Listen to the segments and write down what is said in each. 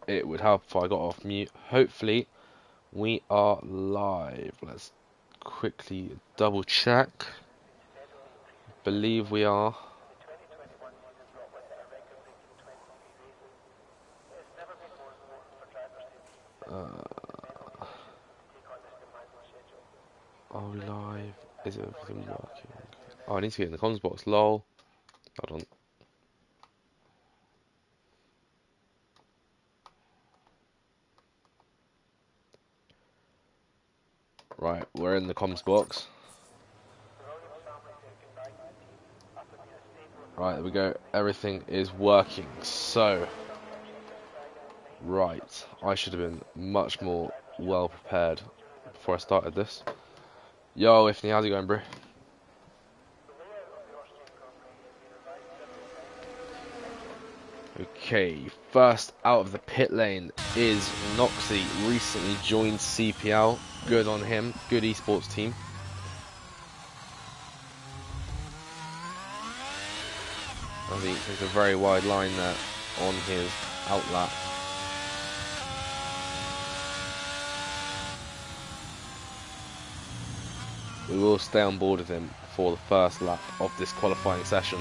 it would help if I got off mute. Hopefully, we are live. Let's quickly double check. Believe we are. Are we live? Is everything working? Oh, I need to get in the comms box. Lol. Hold on. Right, we're in the comms box. Right, there we go. Everything is working. So, right, I should have been much more well prepared before I started this. Yo, Ifney, how's it going, bro? Okay, first out of the pit lane is Noxy. Recently joined CPL. Good on him. Good esports team. I think there's a very wide line there on his outlap. We will stay on board with him for the first lap of this qualifying session.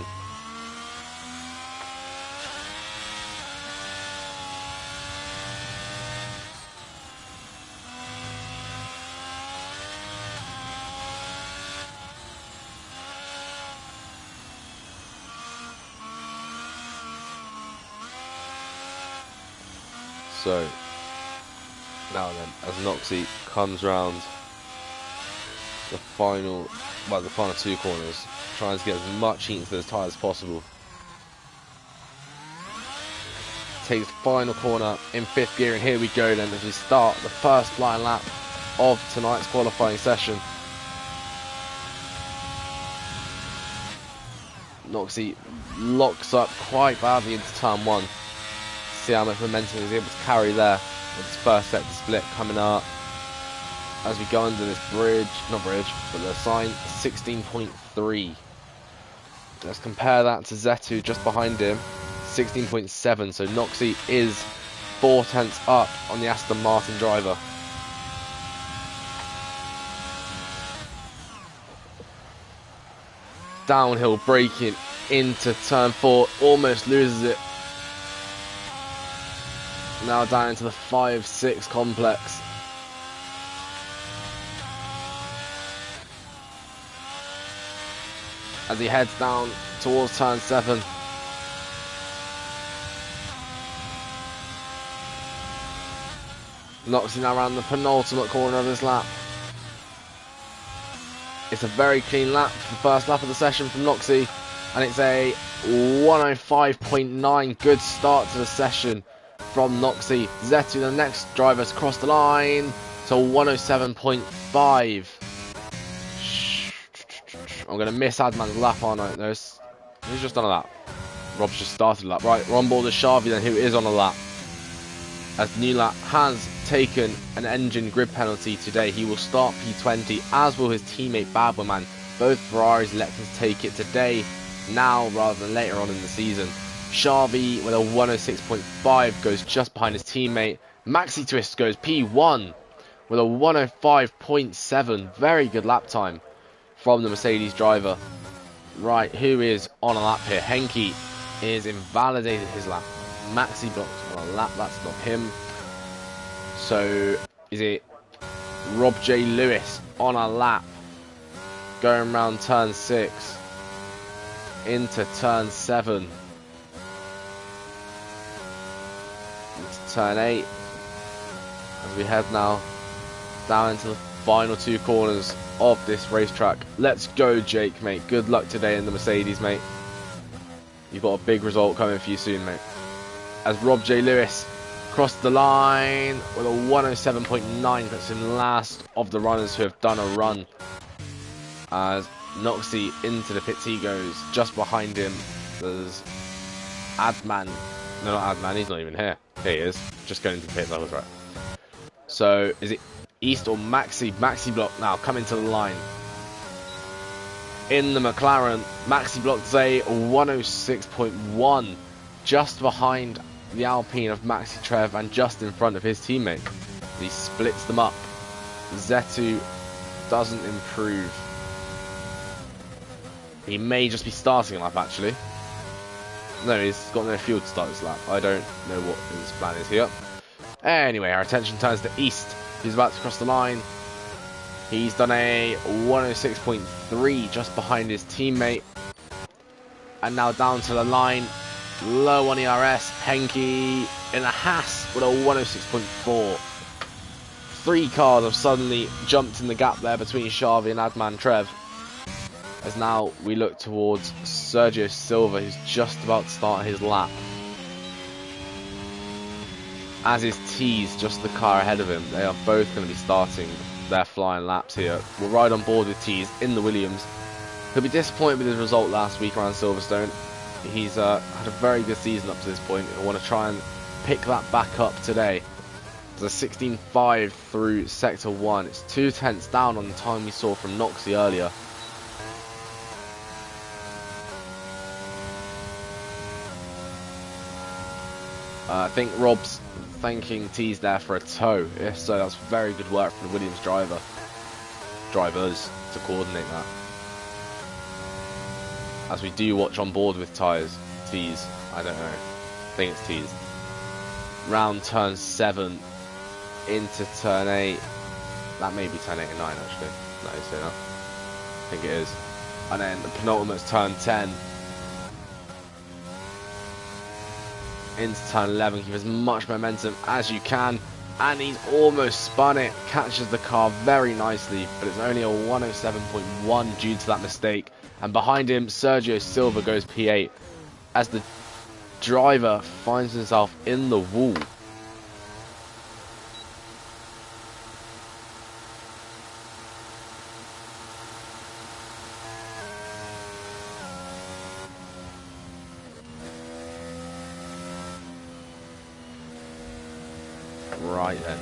So, now then, as Noxy comes round the final two corners, trying to get as much heat into those tyres as possible. Takes the final corner in fifth gear, and here we go then as we start the first flying lap of tonight's qualifying session. Noxy locks up quite badly into turn one. See how much momentum he's able to carry there with his first sector split coming up as we go under this bridge, not bridge, but the sign 16.3. Let's compare that to Zetu just behind him, 16.7. So Noxy is 4/10 up on the Aston Martin driver. Downhill braking into turn 4, almost loses it. Now down into the 5-6 complex. As he heads down towards turn 7. Noxy now around the penultimate corner of this lap. It's a very clean lap for the first lap of the session from Noxy, and it's a 105.9. Good start to the session from Noxy. Zetu, the next driver, has crossed the line to 107.5. I'm going to miss Adman's lap, aren't I? No, he's just on a lap. Rob's just started a lap. Right, we're on board with Xavi then, who is on a lap. As Newlat has taken an engine grid penalty today, he will start P20, as will his teammate Badwaman. Both Ferraris electing to take it today, now rather than later on in the season. Xavi with a 106.5 goes just behind his teammate. Maxi Twist goes P1 with a 105.7. Very good lap time from the Mercedes driver. Right, who is on a lap here? Henke is invalidated his lap. Maxi blocked on a lap, that's not him. So, is it Rob J. Lewis on a lap? Going around turn 6 into turn 7. Into turn 8. As we head now down into the final two corners of this racetrack. Let's go, Jake, mate. Good luck today in the Mercedes, mate. You've got a big result coming for you soon, mate. As Rob J. Lewis crossed the line with a 107.9, puts him last of the runners who have done a run. As Noxy into the pits he goes. Just behind him, there's Adman. No, not Adman, he's not even here. Here he is. Just going into the pits, I was right. So, is it East or Maxi? Maxi block now coming to the line. In the McLaren, Maxi blocked a 106.1, just behind the Alpine of Maxi Trev and just in front of his teammate. He splits them up. Zetu doesn't improve. He may just be starting a lap actually. No, he's got no fuel to start this lap. I don't know what his plan is here. Anyway, our attention turns to East. He's about to cross the line. He's done a 106.3 just behind his teammate. And now down to the line. Low on ERS. Henke in a Haas with a 106.4. 3 cars have suddenly jumped in the gap there between Xavi and Adman Trev. As now we look towards Sergio Silva, who's just about to start his lap. As is Tees, just the car ahead of him. They are both going to be starting their flying laps here. We'll ride on board with Tees in the Williams. He'll be disappointed with his result last week around Silverstone. He's had a very good season up to this point. He'll want to try and pick that back up today. There's a 16.5 through Sector 1. It's 2 tenths down on the time we saw from Noxie earlier. I think Rob's thanking Tees there for a tow. If so, that's very good work from the Williams drivers to coordinate that. As we do watch on board with Tees, I don't know. I think it's Tees. Round turn 7 into turn 8. That may be turn 8 and 9 actually. No, it's enough. I think it is. And then the penultimate's turn 10. Into turn 11, keep as much momentum as you can, and he's almost spun it, catches the car very nicely, but it's only a 107.1 due to that mistake. And behind him, Sergio Silva goes P8 as the driver finds himself in the wall. Right then.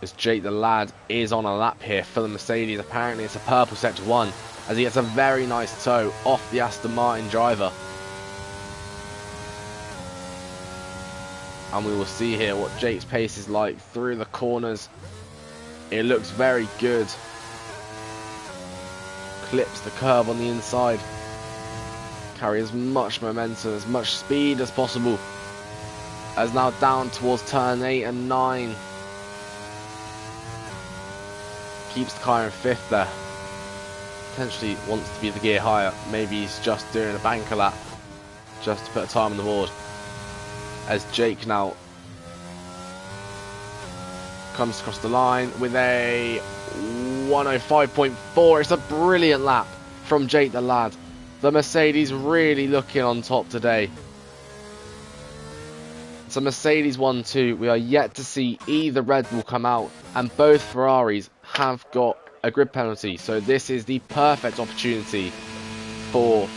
As Jake the lad is on a lap here for the Mercedes. Apparently it's a purple sector 1 as he gets a very nice tow off the Aston Martin driver. And we will see here what Jake's pace is like through the corners. It looks very good. Clips the curve on the inside. Carry as much momentum, as much speed as possible. As now down towards turn 8 and 9. Keeps the car in 5th there. Potentially wants to be the gear higher. Maybe he's just doing a banker lap just to put a time on the board. As Jake now comes across the line with a 105.4. It's a brilliant lap from Jake the lad. The Mercedes really looking on top today. So Mercedes 1-2, we are yet to see either Red Bull come out, and both Ferraris have got a grid penalty. So this is the perfect opportunity for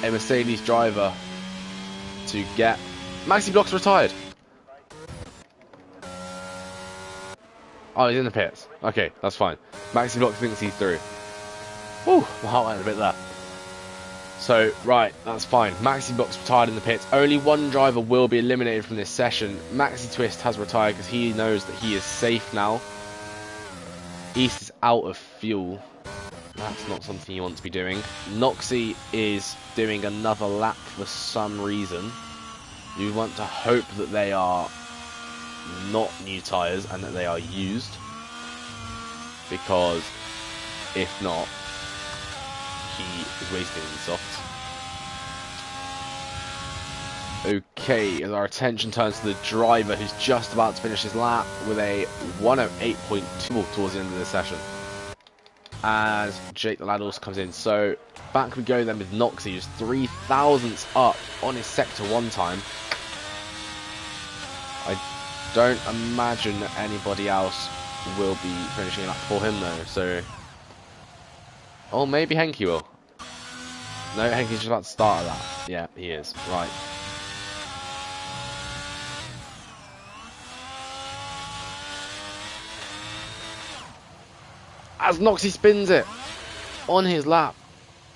a Mercedes driver to get Maxi Block's retired. Oh, he's in the pits. Okay, that's fine. Maxi Block thinks he's through. Whew, my heart went a bit there. So, right, that's fine. Maxi Block's retired in the pits. Only one driver will be eliminated from this session. Maxi Twist has retired because he knows that he is safe now. East is out of fuel. That's not something you want to be doing. Noxie is doing another lap for some reason. You want to hope that they are not new tyres and that they are used. Because if not, he is wasting his softs. Okay, as our attention turns to the driver who's just about to finish his lap with a 108.2 towards the end of the session. As Jake the lad also comes in. So back we go then with Noxie, who's 3 thousandths up on his sector 1 time. I don't imagine that anybody else will be finishing a lap for him though, so... Oh, maybe Henke will. No, Henke's just about to start that. Yeah, he is. Right. As Noxie spins it on his lap.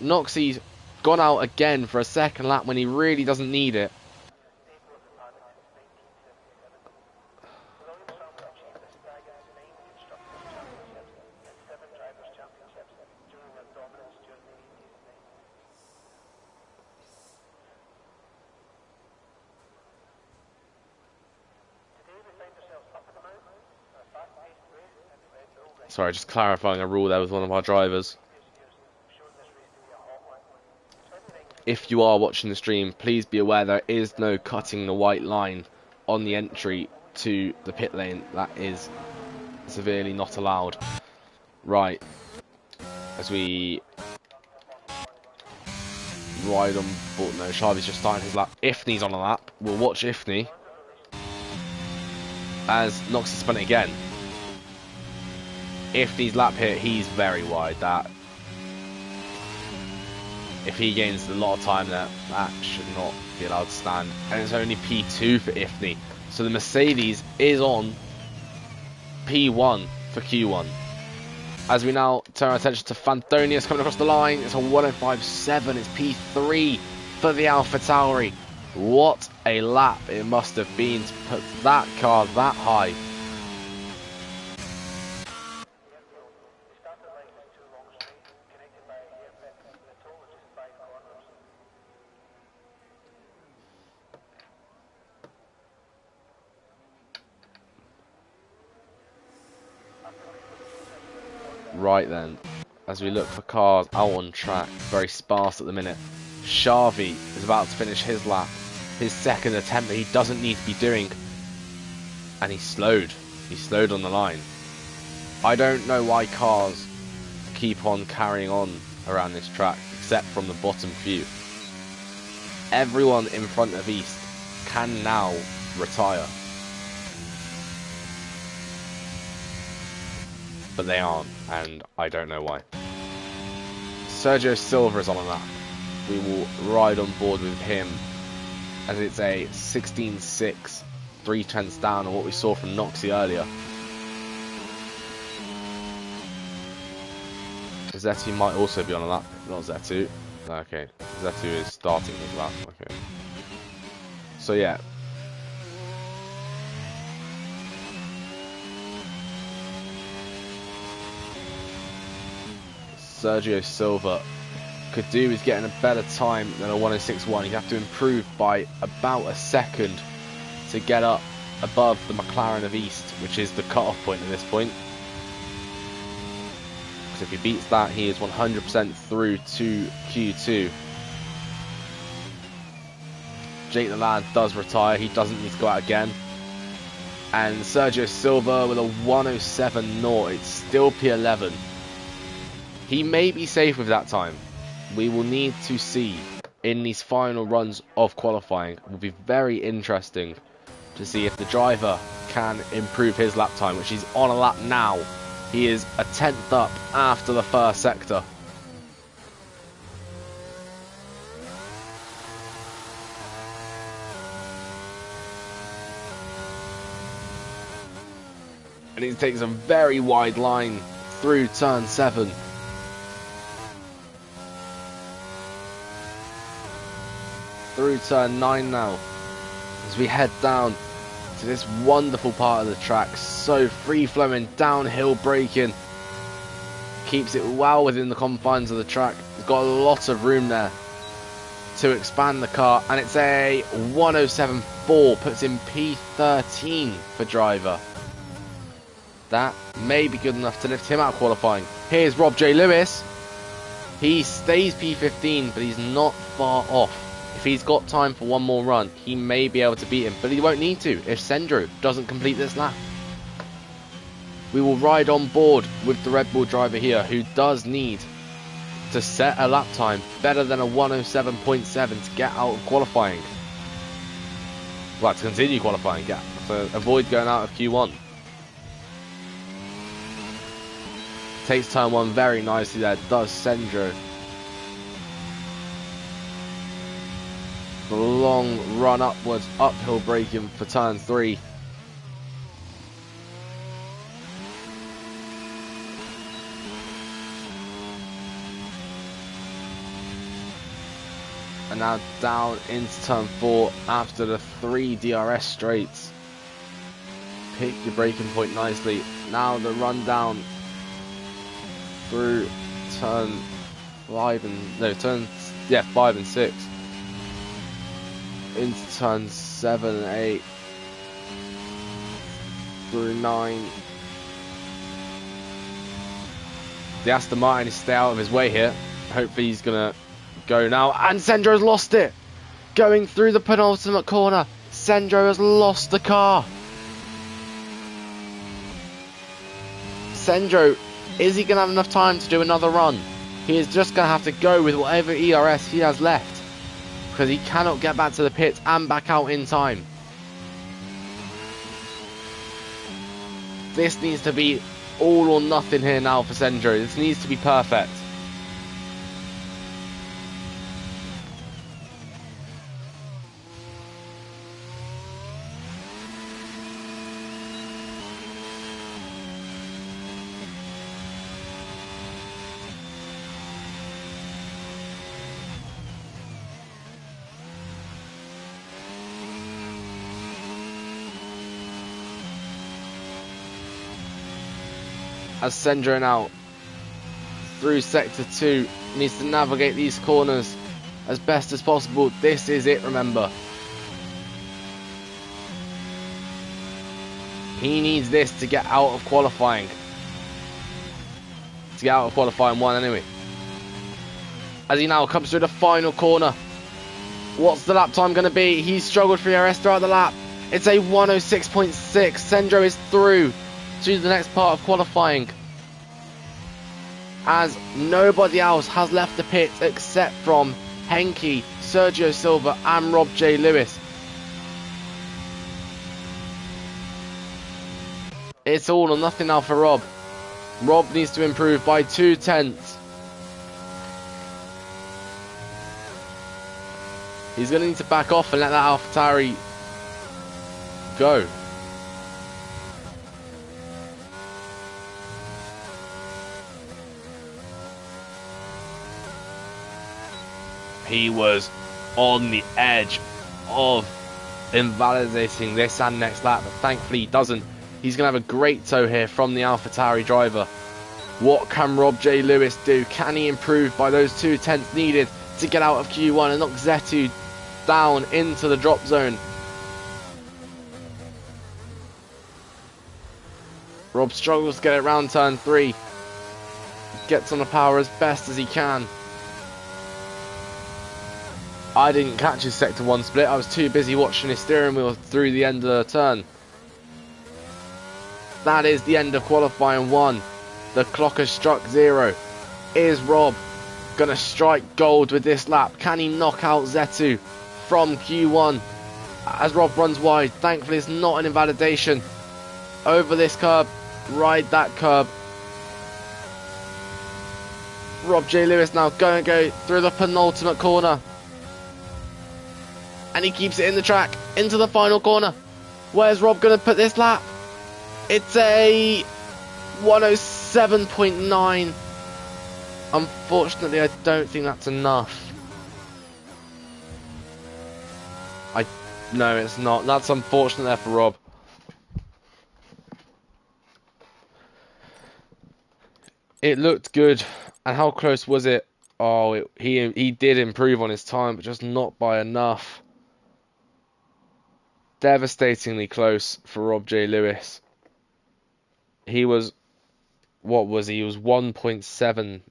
Noxie gone out again for a second lap when he really doesn't need it. Sorry, just clarifying a rule there with one of our drivers. If you are watching the stream, please be aware there is no cutting the white line on the entry to the pit lane. That is severely not allowed. Right, as we ride on board. No, Sharvy's just starting his lap. Ifney's on a lap. We'll watch Ifney as Nox has spun it again. Ifney's lap here, he's very wide. That if he gains a lot of time there, that should not be allowed to stand. And it's only P2 for Ifney. So the Mercedes is on P1 for Q1. As we now turn our attention to Fantonius coming across the line. It's a 105.7. It's P3 for the AlphaTauri. What a lap it must have been to put that car that high. Right then, as we look for cars out on track, very sparse at the minute. Sharvy is about to finish his lap, his second attempt that he doesn't need to be doing, and he slowed on the line. I don't know why cars keep on carrying on around this track, except from the bottom few. Everyone in front of East can now retire. But they aren't, and I don't know why. Sergio Silva is on a lap. We will ride on board with him as it's a 16.6, 3/10 down on what we saw from Noxie earlier. Zetu might also be on a lap. Not Zetu. Okay, Zetu is starting his lap. Okay. So yeah. Sergio Silva could do is getting a better time than a 106.1. He'd have to improve by about a second to get up above the McLaren of East, which is the cut-off point at this point. Because if he beats that, he is 100% through to Q2. Jake the Lad does retire. He doesn't need to go out again. And Sergio Silva with a 107.0. It's still P11. He may be safe with that time. We will need to see in these final runs of qualifying. It will be very interesting to see if the driver can improve his lap time, which he's on a lap now. He is a 10th up after the first sector. And he takes a very wide line through turn 7. Through turn 9 now, as we head down to this wonderful part of the track. So free-flowing, downhill braking, keeps it well within the confines of the track. It's got a lot of room there to expand the car, and it's a 107.4, puts in P13 for driver. That may be good enough to lift him out of qualifying. Here's Rob J. Lewis. He stays P15, but he's not far off. If he's got time for one more run, he may be able to beat him, but he won't need to if Sendro doesn't complete this lap. We will ride on board with the Red Bull driver here, who does need to set a lap time better than a 107.7 to get out of qualifying. Well, to continue qualifying, yeah, to avoid going out of Q1. Takes turn 1 very nicely there, does Sendro. The long run upwards, uphill braking for turn 3. And now down into turn 4 after the 3 DRS straights. Pick your braking point nicely. Now the run down through turn 5 and 6 into turn 7 and 8 through 9. The Aston Martin is stay out of his way here. Hopefully he's gonna go now, and Sendro's lost it. Going through the penultimate corner, Sendro has lost the car. Sendro, is he gonna have enough time to do another run? He is just gonna have to go with whatever ERS he has left, because he cannot get back to the pits and back out in time. This needs to be all or nothing here now for Sendro. This needs to be perfect. As Sendro now through sector 2 needs to navigate these corners as best as possible. This is it, remember. He needs this to get out of qualifying. To get out of qualifying 1 anyway. As he now comes through the final corner. What's the lap time going to be? He's struggled for ERS throughout the lap. It's a 106.6. Sendro is through to the next part of qualifying, as nobody else has left the pit except from Henke, Sergio Silva and Rob J. Lewis. It's all or nothing now for Rob. Rob needs to improve by 2 tenths. He's going to need to back off and let that AlphaTauri go. He was on the edge of invalidating this and next lap, but thankfully he doesn't. He's going to have a great tow here from the AlphaTauri driver. What can Rob J. Lewis do? Can he improve by those 2 tenths needed to get out of Q1 and knock Zetu down into the drop zone? Rob struggles to get it round turn 3. Gets on the power as best as he can. I didn't catch his sector 1 split. I was too busy watching his steering wheel through the end of the turn. That is the end of qualifying 1. The clock has struck 0. Is Rob going to strike gold with this lap? Can he knock out Zetu from Q1 as Rob runs wide? Thankfully it's not an invalidation. Over this curb, ride that curb. Rob J. Lewis now going to go through the penultimate corner. And he keeps it in the track, into the final corner. Where's Rob going to put this lap? It's a 107.9. Unfortunately, I don't think that's enough. No, it's not. That's unfortunate there for Rob. It looked good. And how close was it? Oh, he did improve on his time, but just not by enough. Devastatingly close for Rob J. Lewis. He was, what was he? He was 1.7.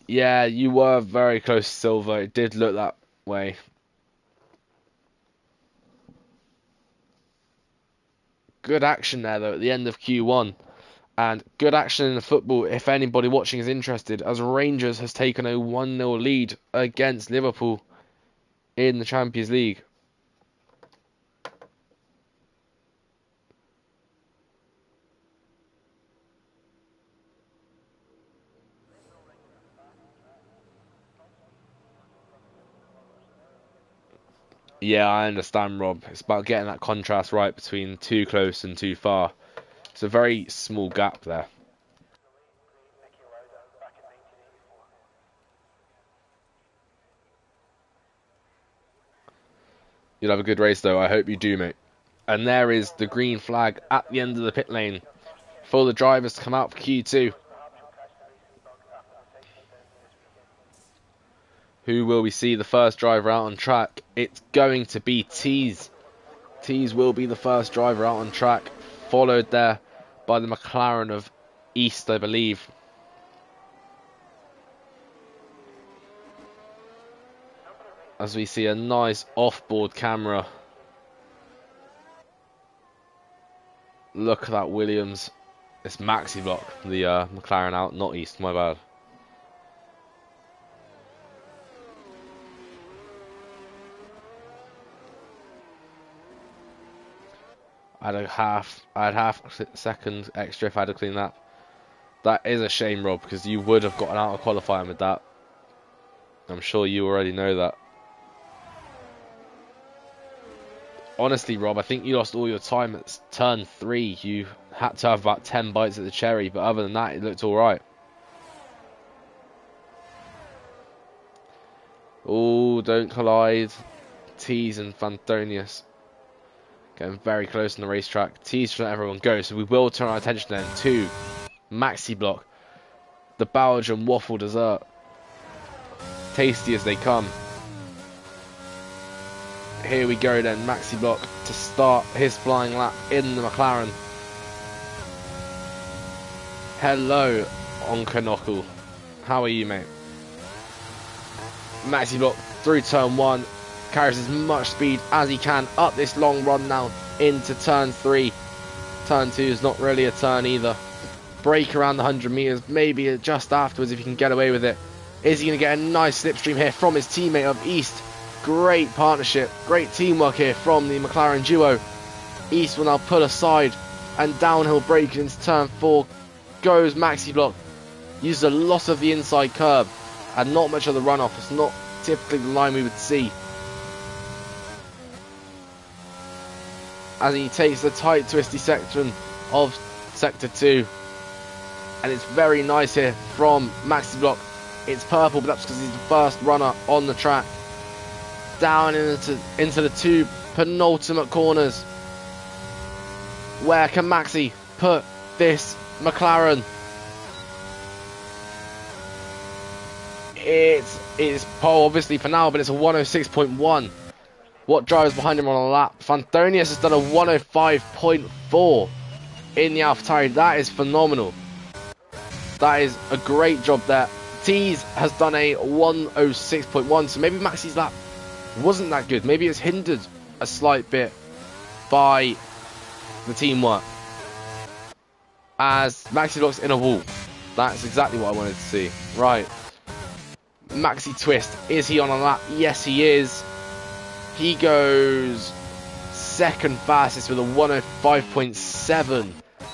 Yeah, you were very close to Silva. It did look that way. Good action there, though, at the end of Q1. And good action in the football, if anybody watching is interested, as Rangers has taken a 1-0 lead against Liverpool in the Champions League. Yeah, I understand, Rob. It's about getting that contrast right between too close and too far. It's a very small gap there. You'll have a good race, though. I hope you do, mate. And there is the green flag at the end of the pit lane for the drivers to come out for Q2. Who will we see the first driver out on track? It's going to be Tease. Tease will be the first driver out on track, followed there by the McLaren of East, I believe. As we see a nice off-board camera. Look at that Williams. It's Maxi block, the McLaren out, not East, my bad. I'd half second extra if I had to clean that. That is a shame, Rob, because you would have gotten out of qualifying with that. I'm sure you already know that. Honestly, Rob, I think you lost all your time at turn 3. You had to have about 10 bites at the cherry, but other than that, it looked alright. Oh, don't collide. Tease and Fantonius getting very close on the racetrack. Tease to let everyone go, so we will turn our attention then to Maxi block. The Belgian waffle dessert. Tasty as they come. Here we go then, Maxi block to start his flying lap in the McLaren. Hello, Onkanokul. How are you, mate? Maxi block through turn 1. Carries as much speed as he can up this long run now into turn 3. Turn 2 is not really a turn either. Brake around the 100 meters, maybe just afterwards if he can get away with it. Is he going to get a nice slipstream here from his teammate of East? Great partnership, great teamwork here from the McLaren duo. East will now pull aside and downhill brake into turn 4 goes Maxi block. Uses a lot of the inside curb and not much of the runoff. It's not typically the line we would see. As he takes the tight twisty section of sector 2. And it's very nice here from Maxi block. It's purple, but that's because he's the first runner on the track. Down into the 2 penultimate corners. Where can Maxi put this McLaren? It's pole obviously for now, but it's a 106.1. What drives behind him on a lap? Fantonius has done a 105.4 in the AlphaTauri. That is phenomenal. That is a great job there. Tease has done a 106.1, so maybe Maxi's lap wasn't that good. Maybe it's hindered a slight bit by the teamwork. As Maxi looks in a wall. That's exactly what I wanted to see. Right. Maxi twist. Is he on a lap? Yes, he is. He goes second fastest with a 105.7.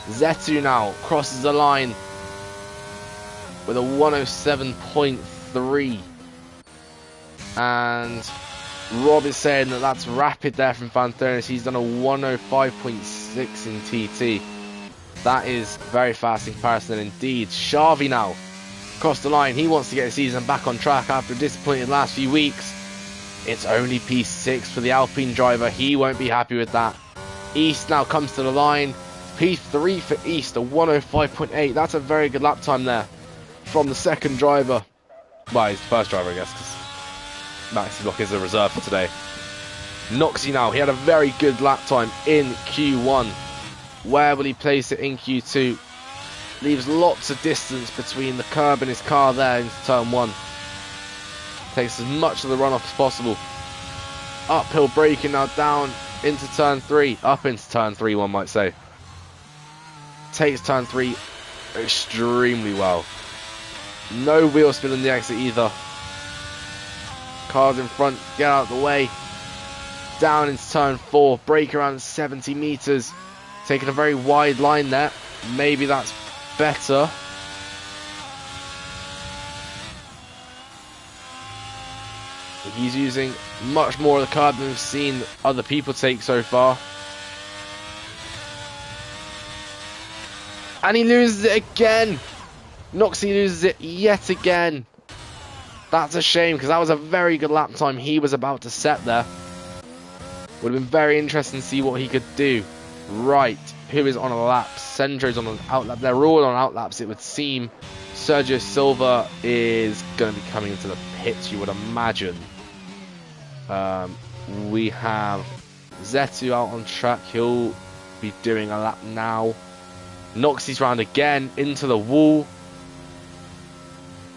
Zetu now crosses the line with a 107.3. And Rob is saying that that's rapid there from Fantonius. He's done a 105.6 in TT. That is very fast in comparison indeed. Xavi now across the line. He wants to get his season back on track after a disappointing last few weeks. It's only P6 for the Alpine driver. He won't be happy with that. East now comes to the line. P3 for East, a 105.8. That's a very good lap time there from the second driver. Well, he's the first driver, I guess, because Maxi block is a reserve for today. Noxie now, he had a very good lap time in Q1. Where will he place it in Q2? Leaves lots of distance between the curb and his car there into turn 1. Takes as much of the runoff as possible. Uphill braking now down into turn 3. Up into turn 3, one might say. Takes turn 3 extremely well. No wheel spin on the exit either. Cars in front, get out of the way. Down into turn 4, brake around 70 meters. Taking a very wide line there. Maybe that's better. He's using much more of the curb than we've seen other people take so far. And he loses it again. Noxie loses it yet again. That's a shame, because that was a very good lap time he was about to set there. Would have been very interesting to see what he could do. Right, who is on a lap? Sendro's on an outlap. They're all on outlaps, it would seem. Sergio Silva is going to be coming into the pits, you would imagine. We have Zetu out on track. He'll be doing a lap now. Noxie's round again into the wall.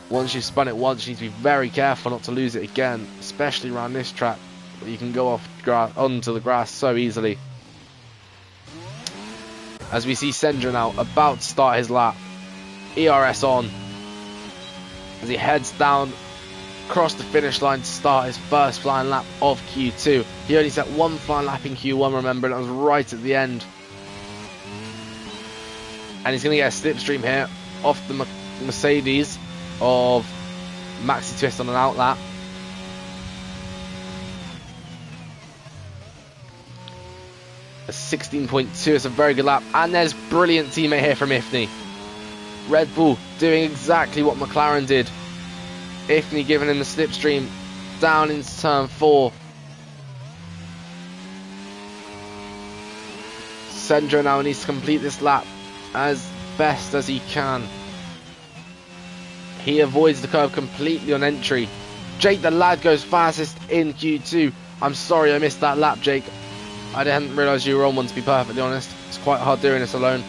Once you've spun it once, you need to be very careful not to lose it again, especially around this track. You can go off grass onto the grass so easily. As we see Sendra now about to start his lap. ERS on as he heads down across the finish line to start his first flying lap of Q2. He only set one flying lap in Q1, remember, and that was right at the end. And he's going to get a slipstream here off the Mercedes of Maxi Twist on an outlap. A 16.2, it's a very good lap. And there's brilliant teammate here from Ifni. Red Bull doing exactly what McLaren did. Ifni giving him the slipstream down into turn 4. Sendro now needs to complete this lap as best as he can. He avoids the curve completely on entry. Jake the lad goes fastest in Q2. I'm sorry I missed that lap, Jake. I didn't realise you were on one, to be perfectly honest. It's quite hard doing this alone.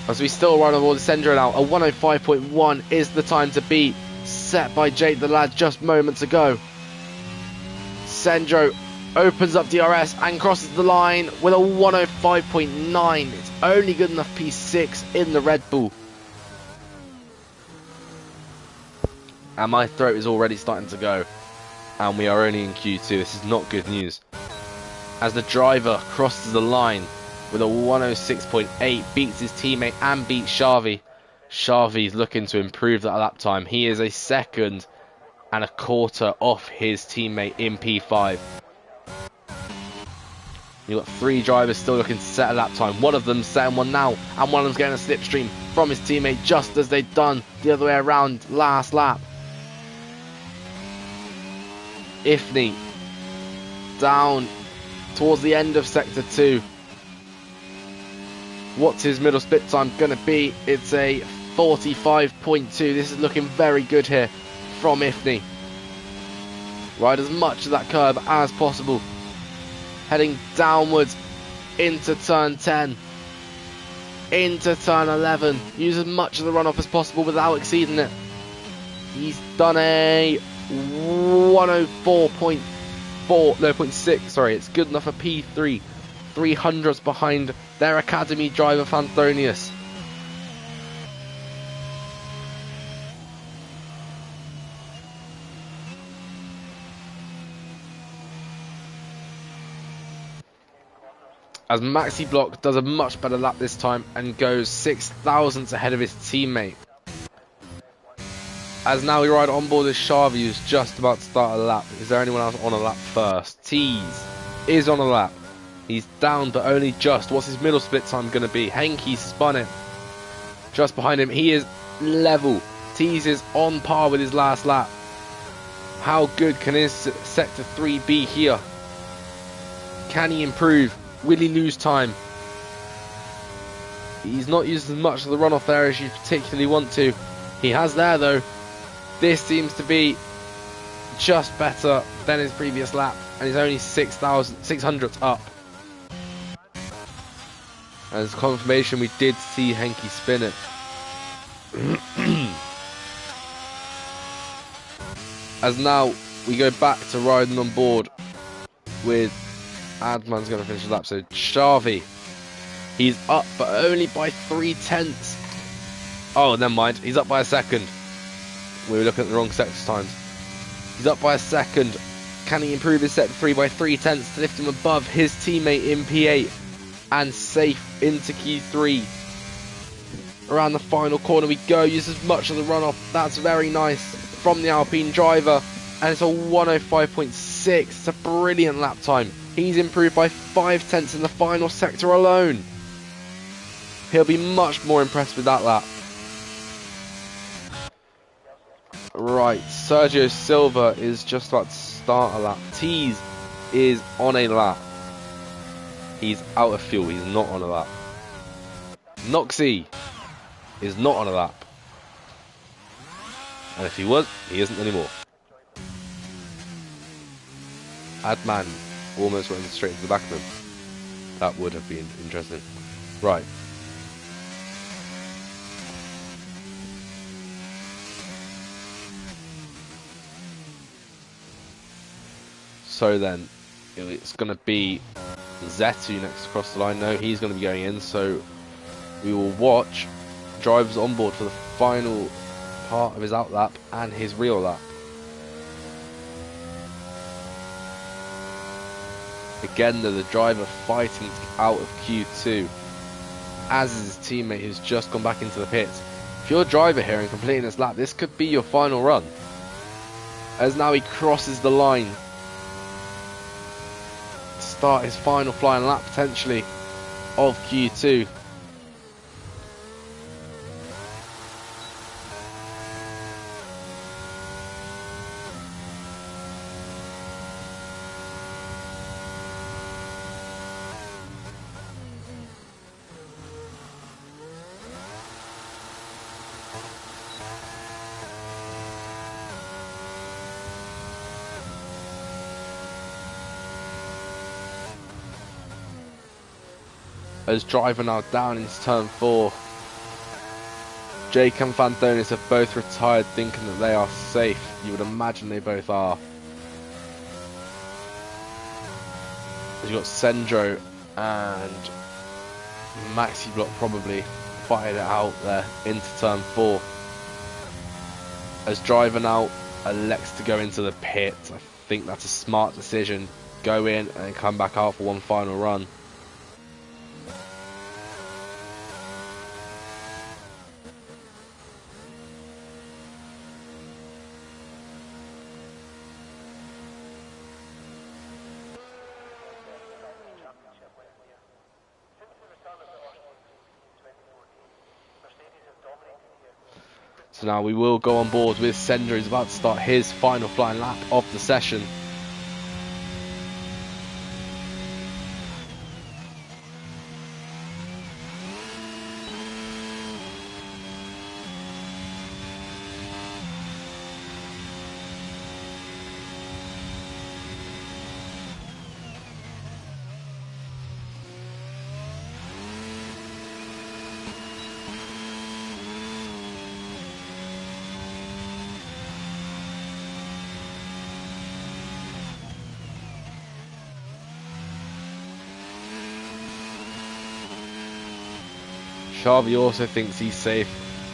As we still run on board the Sendro now. A 105.1 is the time to beat, set by Jake the lad just moments ago. Sendro opens up DRS and crosses the line with a 105.9. It's only good enough P6 in the Red Bull. And my throat is already starting to go. And we are only in Q2. This is not good news. As the driver crosses the line with a 106.8, beats his teammate and beats Xavi. Xavi's looking to improve that lap time. He is a second and a quarter off his teammate in P5. You've got 3 drivers still looking to set a lap time. One of them's setting one now, and one of them's getting a slipstream from his teammate, just as they've done the other way around last lap. Ifni down towards the end of sector 2. What's his middle split time going to be? It's a 45.2. This is looking very good here from Ifni. Ride as much of that curb as possible. Heading downwards into turn 10. Into turn 11. Use as much of the runoff as possible without exceeding it. He's done a 104.6. Sorry, it's good enough for P3. 300s behind their academy driver Fanthonius. As Maxi Block does a much better lap this time and goes 6 thousandths ahead of his teammate. As now we ride on board as Xavi, who's just about to start a lap. Is there anyone else on a lap first? Tease is on a lap. He's down, but only just. What's his middle split time going to be? Henke spun it. Just behind him, he is level. Tease is on par with his last lap. How good can his sector 3 be here? Can he improve? Will he lose time? He's not used as much of the runoff there as you particularly want to. He has there though. This seems to be just better than his previous lap, and he's only 600ths up. As confirmation, we did see Henke spin it. As now we go back to riding on board with Adman's going to finish his lap. So Xavi, he's up, but only by 3/10. Oh, never mind. He's up by a second. We were looking at the wrong sector times. He's up by a second. Can he improve his sector 3 by 3/10 to lift him above his teammate in P8 and safe into Q3? Around the final corner we go. Use as much of the runoff. That's very nice from the Alpine driver. And it's a 105.6. It's a brilliant lap time. He's improved by 5/10 in the final sector alone. He'll be much more impressed with that lap. Right, Sergio Silva is just about to start a lap. Tease is on a lap. He's out of fuel. He's not on a lap. Noxie is not on a lap. And if he was, he isn't anymore. Adman almost went straight into the back of him. That would have been interesting. Right. So then, it's going to be Zetu next across the line. No, he's going to be going in. So we will watch drivers on board for the final part of his out lap and his real lap. Again, though, the driver fighting out of Q2, as is his teammate who's just gone back into the pits. If you're a driver here and completing this lap, this could be your final run. As now he crosses the line to start his final flying lap, potentially, of Q2. As driver now down into turn 4. Jake and Fandonis have both retired thinking that they are safe. You would imagine they both are. As you've got Sendro and Maxi Block probably fired it out there into turn 4. As driver now elects to go into the pit. I think that's a smart decision. Go in and come back out for one final run. So now we will go on board with Sendro, who's about to start his final flying lap of the session. Sharvey also thinks he's safe.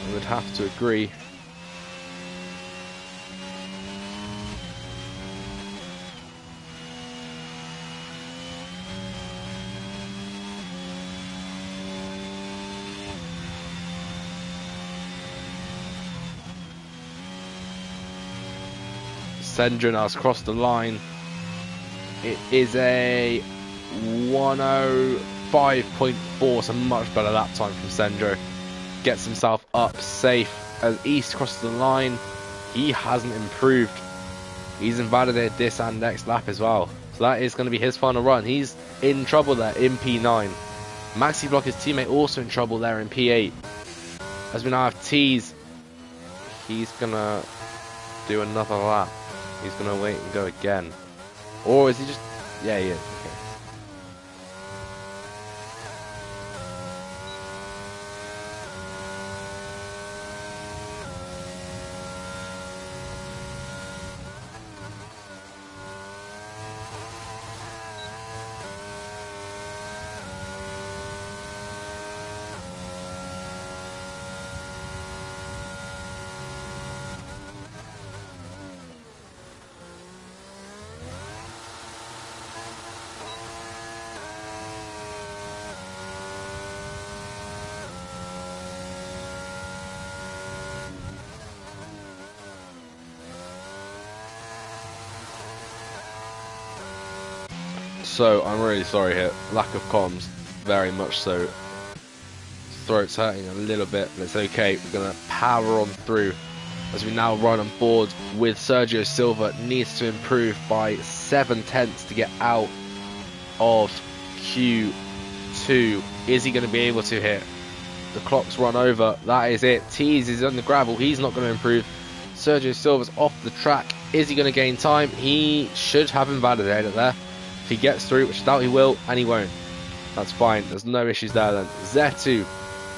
I would have to agree. Sendro now has crossed the line. It is a 1:05.4, so much better lap time from Sendro. Gets himself up safe as East crosses the line. He hasn't improved. He's invalidated this and next lap as well. So that is going to be his final run. He's in trouble there in P9. Maxi Block, his teammate, also in trouble there in P8. As we now have Tease, he's going to do another lap. He's going to wait and go again. Or is he just... Yeah, he is. Okay. So, I'm really sorry here. Lack of comms, very much so. Throat's hurting a little bit, but it's okay. We're going to power on through as we now run on board with Sergio Silva, needs to improve by 7/10 to get out of Q2. Is he going to be able to hit? The clock's run over. That is it. Tease is on the gravel. He's not going to improve. Sergio Silva's off the track. Is he going to gain time? He should have invalidated it there. If he gets through, which I doubt he will, and he won't. That's fine. There's no issues there then. Zetu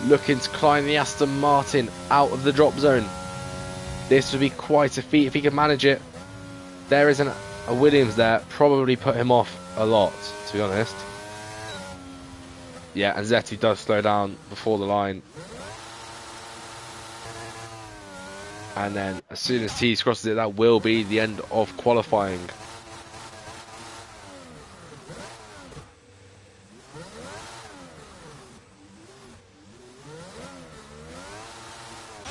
looking to climb the Aston Martin out of the drop zone. This would be quite a feat if he can manage it. There isn't a Williams there. Probably put him off a lot, to be honest. Yeah, and Zetu does slow down before the line. And then as soon as Tease crosses it, that will be the end of qualifying.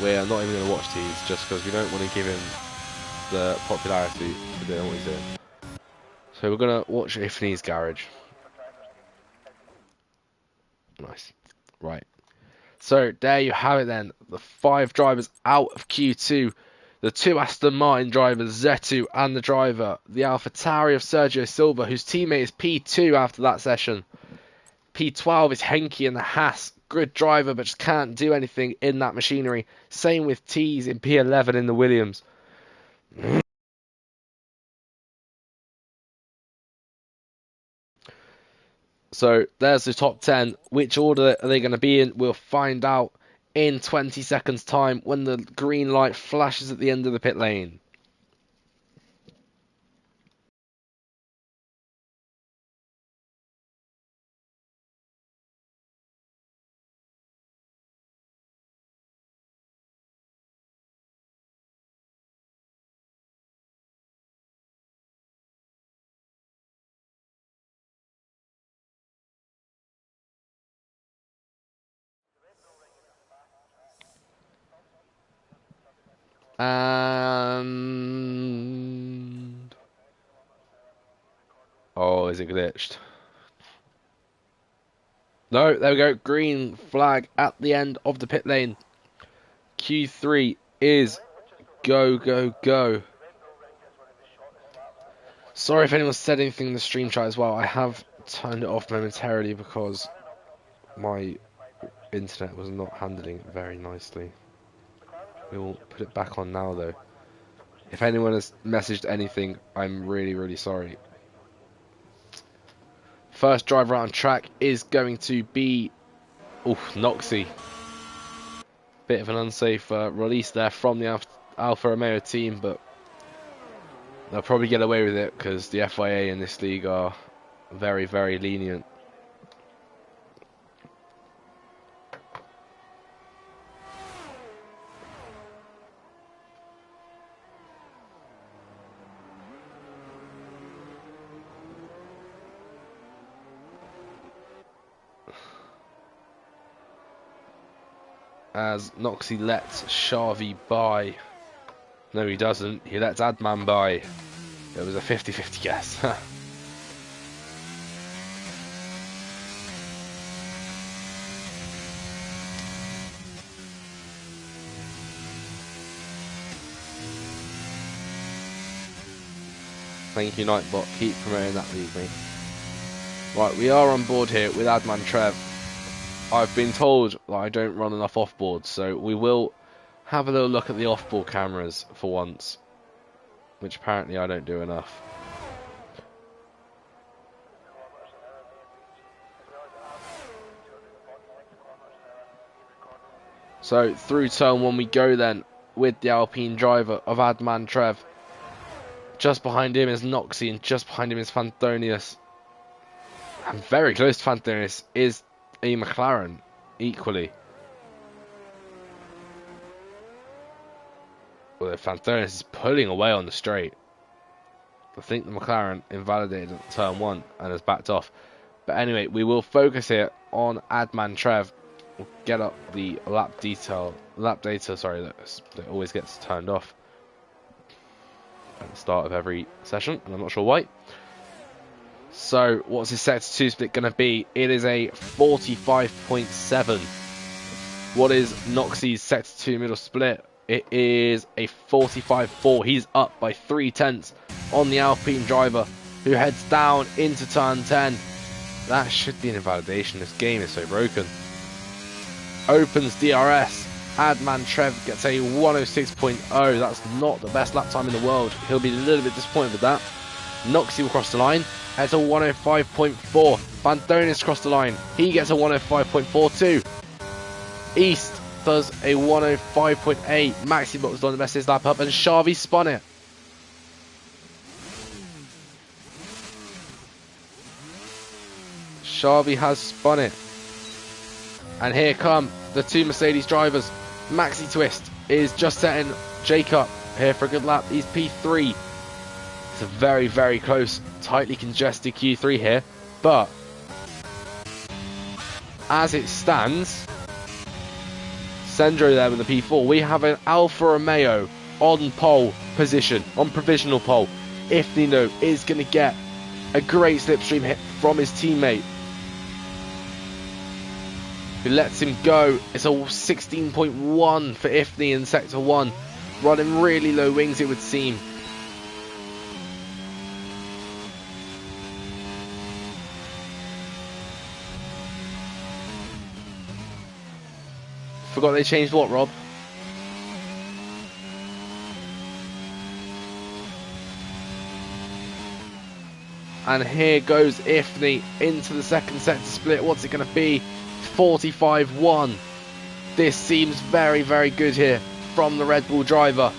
We are not even going to watch Tease just because we don't want to give him the popularity for doing what he's doing. So we're going to watch Ifni's garage. Nice. Right. So there you have it then. The 5 drivers out of Q2. The 2 Aston Martin drivers, Zetu, and the driver, the AlphaTauri of Sergio Silva, whose teammate is P2 after that session. P12 is Henke and the Haas. Good driver, but just can't do anything in that machinery. Same with Tease in P11 in the Williams. So there's the top 10. Which order are they going to be in? We'll find out in 20 seconds time when the green light flashes at the end of the pit lane. And oh, is it glitched? No, there we go. Green flag at the end of the pit lane. Q3 is go, go, go. Sorry if anyone said anything in the stream chat as well. I have turned it off momentarily because my internet was not handling it very nicely. We will put it back on now though. If anyone has messaged anything, I'm really, really sorry. First driver out on track is going to be Noxy. Bit of an unsafe release there from the Alfa Romeo team, but they'll probably get away with it because the FIA in this league are very, very lenient. As Noxy lets Xavi by. No, he doesn't. He lets Adman by. It was a 50-50 guess. Thank you, Nightbot. Keep promoting that league, mate. Right, we are on board here with Adman Trev. I've been told that I don't run enough off-board, so we will have a little look at the off-board cameras for once, which apparently I don't do enough. So through turn 1 we go then with the Alpine driver of Adman Trev. Just behind him is Noxy and just behind him is Fantonius. And very close to Fantonius is a McLaren equally. Well, Fantonius is pulling away on the straight. I think the McLaren invalidated at turn 1 and has backed off. But anyway, we will focus here on Adman Trev. We'll get up the lap data, sorry, that always gets turned off at the start of every session, and I'm not sure why. So, what's his sector 2 split going to be? It is a 45.7. What is Noxy's sector 2 middle split? It is a 45.4. He's up by 3/10 on the Alpine driver, who heads down into turn 10. That should be an invalidation. This game is so broken. Opens DRS. Adman Trev gets a 106.0. That's not the best lap time in the world. He'll be a little bit disappointed with that. Noxie will cross the line. Heads a 105.4. Van Donis crossed the line. He gets a 105.42. East does a 105.8. Maxi Box done the best his lap up, and Xavi spun it. Xavi has spun it. And here come the two Mercedes drivers. Maxi Twist is just setting Jake up here for a good lap. He's P3. It's a very, very close, tightly congested Q3 here. But as it stands, Sandro there with the P4. We have an Alfa Romeo on pole position, on provisional pole. Ifnino is going to get a great slipstream hit from his teammate, who lets him go. It's a 16.1 for Ifni in Sector 1. Running really low wings, it would seem. Forgot they changed what, Rob? And here goes Ifni into the second sector split. What's it going to be? 45.1. This seems very, very good here from the Red Bull driver.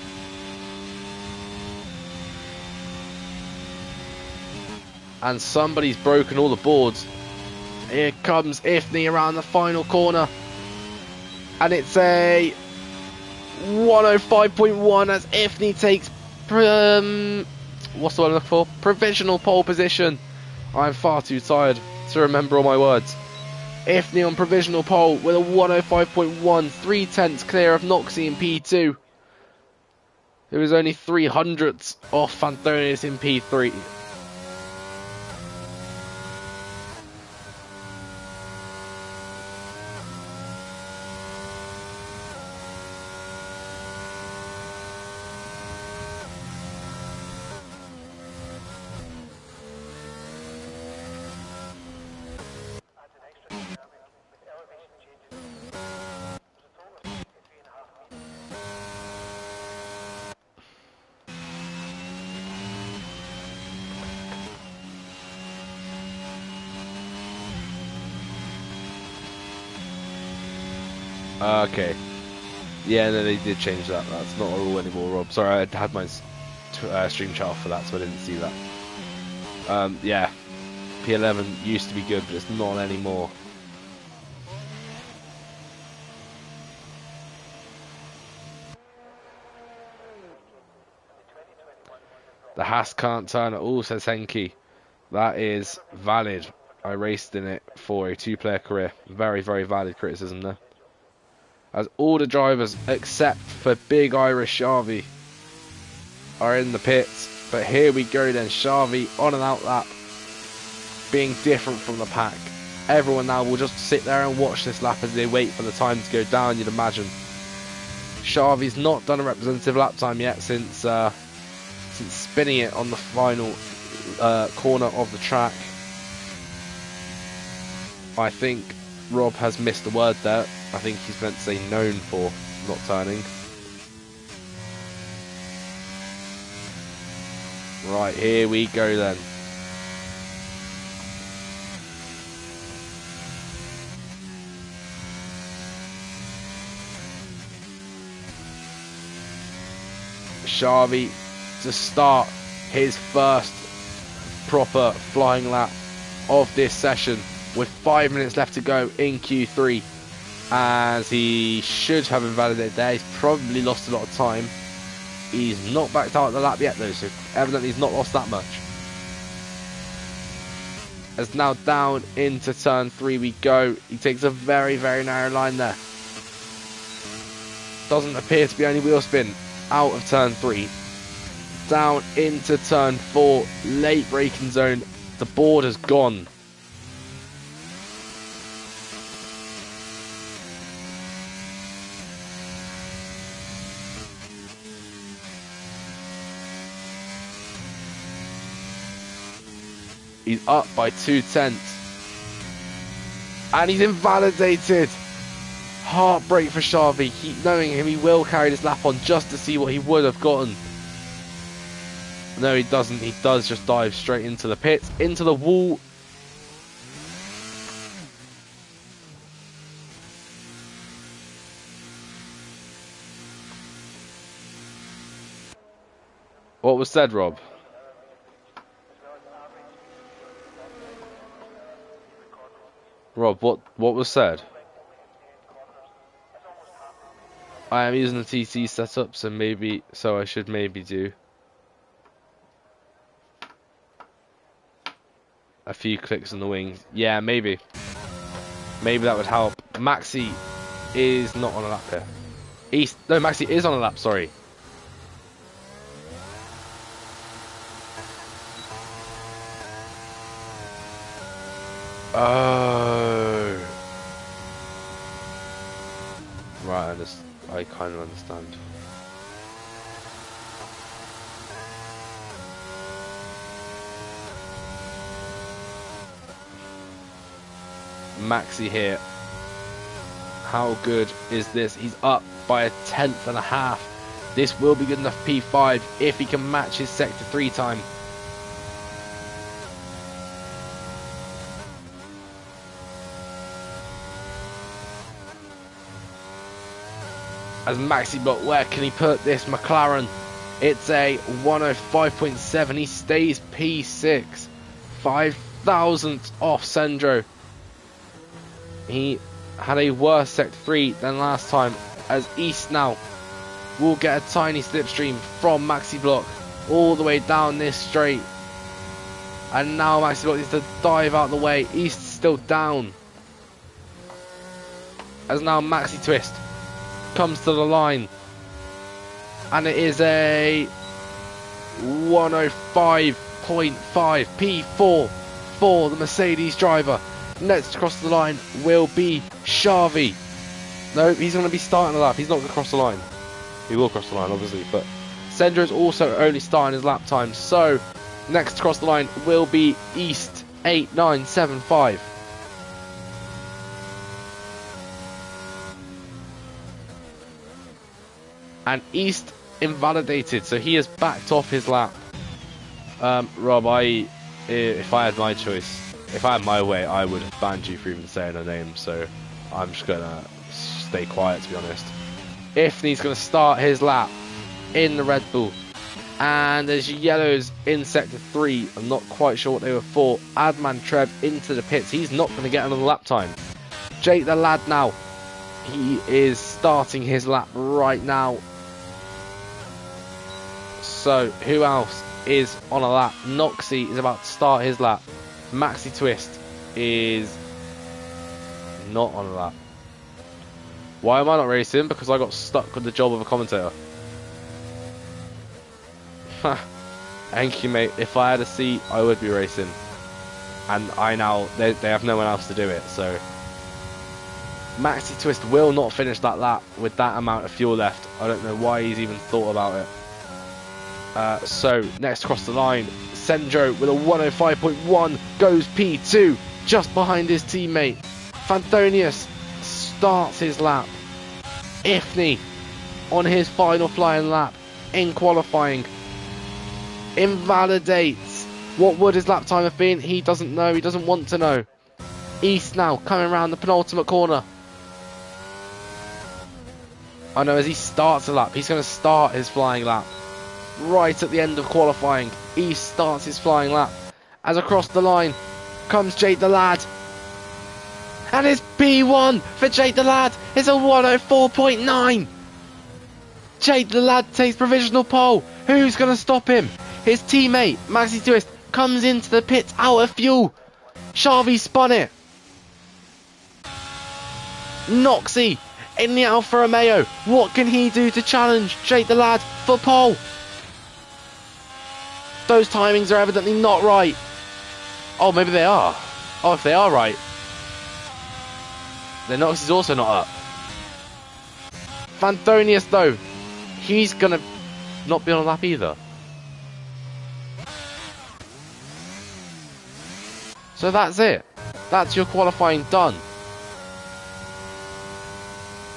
And somebody's broken all the boards. Here comes Ifni around the final corner. And it's a 105.1 as Ifni takes what's the word I'm looking for? Provisional pole position. I'm far too tired to remember all my words. Ifni on provisional pole with a 105.1, 3/10 clear of Noxie in P2. It was only 300ths off Fanthonius in P3. Okay. Yeah, no, they did change that. That's not a rule anymore, Rob. Sorry, I had my stream chat off for that, so I didn't see that. Yeah. P11 used to be good, but it's not anymore. The Haas can't turn at all, says Henke. That is valid. I raced in it for a two-player career. Very, very valid criticism there. As all the drivers except for Big Irish Xavi are in the pits. But here we go then, Xavi on and out lap, being different from the pack. Everyone now will just sit there and watch this lap as they wait for the time to go down, you'd imagine. Xavi's not done a representative lap time yet since spinning it on the final corner of the track. I think Rob has missed the word there. I think he's meant to say known for not turning. Right, here we go then. Xavi to start his first proper flying lap of this session with 5 minutes left to go in Q3, as he should have invalidated there. He's probably lost a lot of time. He's not backed out of the lap yet though, so evidently he's not lost that much. As now down into turn 3 we go. He takes a very, very narrow line there. Doesn't appear to be any wheel spin out of turn 3. Down into turn 4, late braking zone. The board has gone. He's up by 0.2. And he's invalidated. Heartbreak for Xavi. Knowing him, he will carry this lap on just to see what he would have gotten. No, he doesn't. He does just dive straight into the pits, into the wall. What was said, Rob? Rob, what was said? I am using the TT setup, so I should maybe do a few clicks on the wings. Yeah, maybe. Maybe that would help. Maxi is not on a lap here. No, Maxi is on a lap, sorry. Oh. Right, I kind of understand. Maxi here. How good is this? He's up by 1/10.5. This will be good enough for P5 if he can match his Sector 3 time. As Maxi Block, where can he put this McLaren? It's a 105.7. He stays P6. 5,000th off Sendro. He had a worse Sector 3 than last time, as East now will get a tiny slipstream from Maxi Block all the way down this straight. And now Maxi Block needs to dive out the way. East still down. As now Maxi Twist comes to the line, and it is a 105.5 P4 for the Mercedes driver. Next to cross the line will be Xavi. No, he's going to be starting the lap. He's not going to cross the line. He will cross the line, obviously, but Sendro is also only starting his lap time. So next to cross the line will be East 8975. And East invalidated, so he has backed off his lap. Rob, if I had my choice, if I had my way, I would have banned you for even saying her name. So I'm just gonna stay quiet, to be honest. Ifni's gonna start his lap in the Red Bull, and there's yellows in Sector 3. I'm not quite sure what they were for. Adman Treb into the pits. He's not gonna get another lap time. Jake the lad now. He is starting his lap right now. So, who else is on a lap? Noxie is about to start his lap. Maxi Twist is not on a lap. Why am I not racing? Because I got stuck with the job of a commentator. Thank you, mate. If I had a seat, I would be racing. And they have no one else to do it, so... Maxi Twist will not finish that lap with that amount of fuel left. I don't know why he's even thought about it. So, next across the line, Sendro with a 105.1 goes P2, just behind his teammate. Fantonius starts his lap. Ifni on his final flying lap in qualifying invalidates. What would his lap time have been? He doesn't know. He doesn't want to know. East now coming around the penultimate corner. I know, as he starts a lap, he's going to start his flying lap right at the end of qualifying. East starts his flying lap as across the line comes Jake the lad, and it's P1 for Jake the lad. It's a 104.9. Jake the lad takes provisional pole. Who's going to stop him? His teammate Maxi Twist comes into the pits out of fuel. Xavi spun it. Noxie in the Alfa Romeo. What can he do to challenge Jake the lad for pole? Those timings are evidently not right. Oh, maybe they are. Oh, if they are right, then Noxie's also not up. Fantonius, though, he's going to not be on a lap either. So that's it. That's your qualifying done.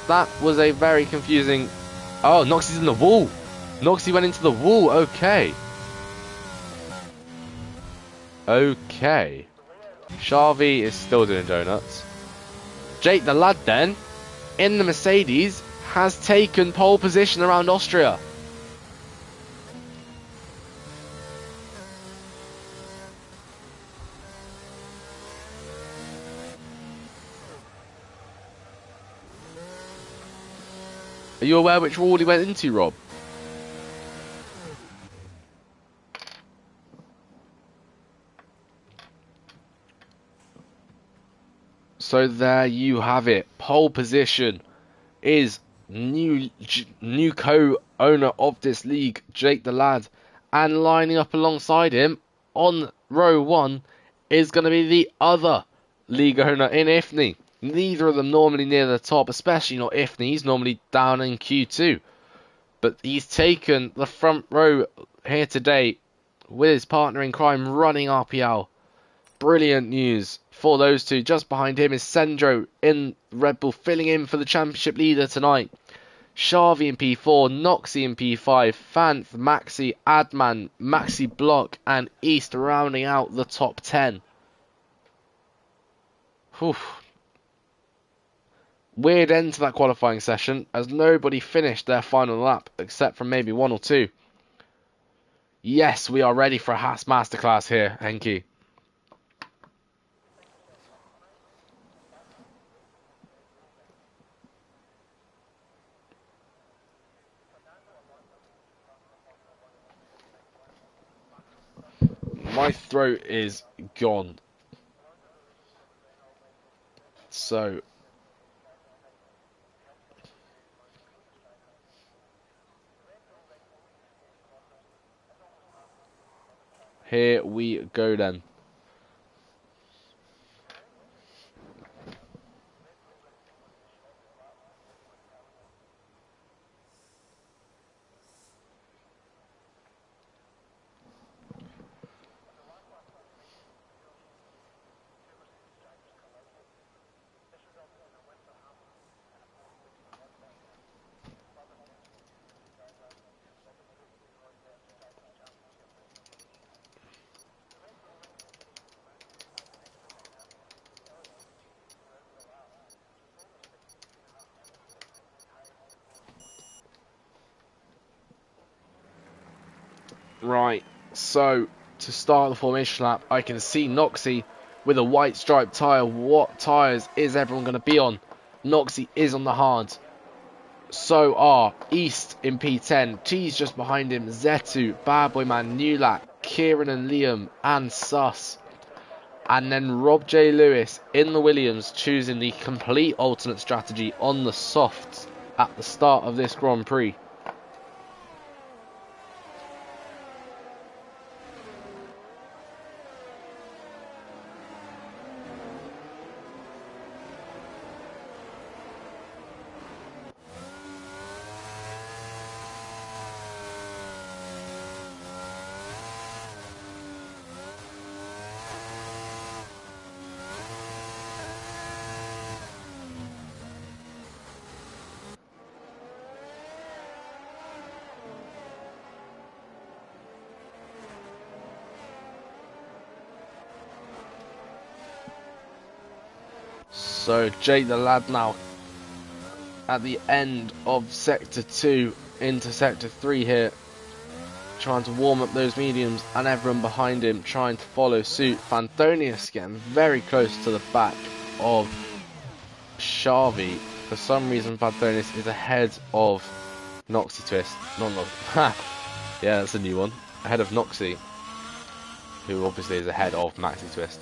That was a very confusing... Oh, Noxie's in the wall. Noxie went into the wall. Okay. Okay. Xavi is still doing donuts. Jake the lad then, in the Mercedes, has taken pole position around Austria. Are you aware which wall he went into, Rob? So there you have it. Pole position is new co-owner of this league, Jake the lad, and lining up alongside him on row 1 is going to be the other league owner in Ifni. Neither of them normally near the top, especially not Ifni. He's normally down in Q2. But he's taken the front row here today with his partner in crime running RPL. Brilliant news for those two. Just behind him is Sendro in Red Bull, filling in for the championship leader tonight. Xavi in P4, Noxie in P5, Fanth, Maxi, Adman, Maxi Block, and East rounding out the top 10. Whew. Weird end to that qualifying session, as nobody finished their final lap, except for maybe one or two. Yes, we are ready for a Haas Masterclass here, Henke. My throat is gone. So... here we go then. Right, so to start the formation lap, I can see Noxie with a white striped tyre. What tyres is everyone going to be on? Noxie is on the hard. So are East in P10. T's just behind him. Zetu, Bad Boy Man, Newlat, Kieran and Liam, and Sus. And then Rob J. Lewis in the Williams, choosing the complete alternate strategy on the softs at the start of this Grand Prix. So Jake the lad now at the end of sector 2 into sector 3 here, trying to warm up those mediums, and everyone behind him trying to follow suit. Fanthonius getting very close to the back of Xavi. For some reason Fanthonius is ahead of Noxie Twist. Not Noxie. Yeah, that's a new one. Ahead of Noxie, who obviously is ahead of Maxi Twist.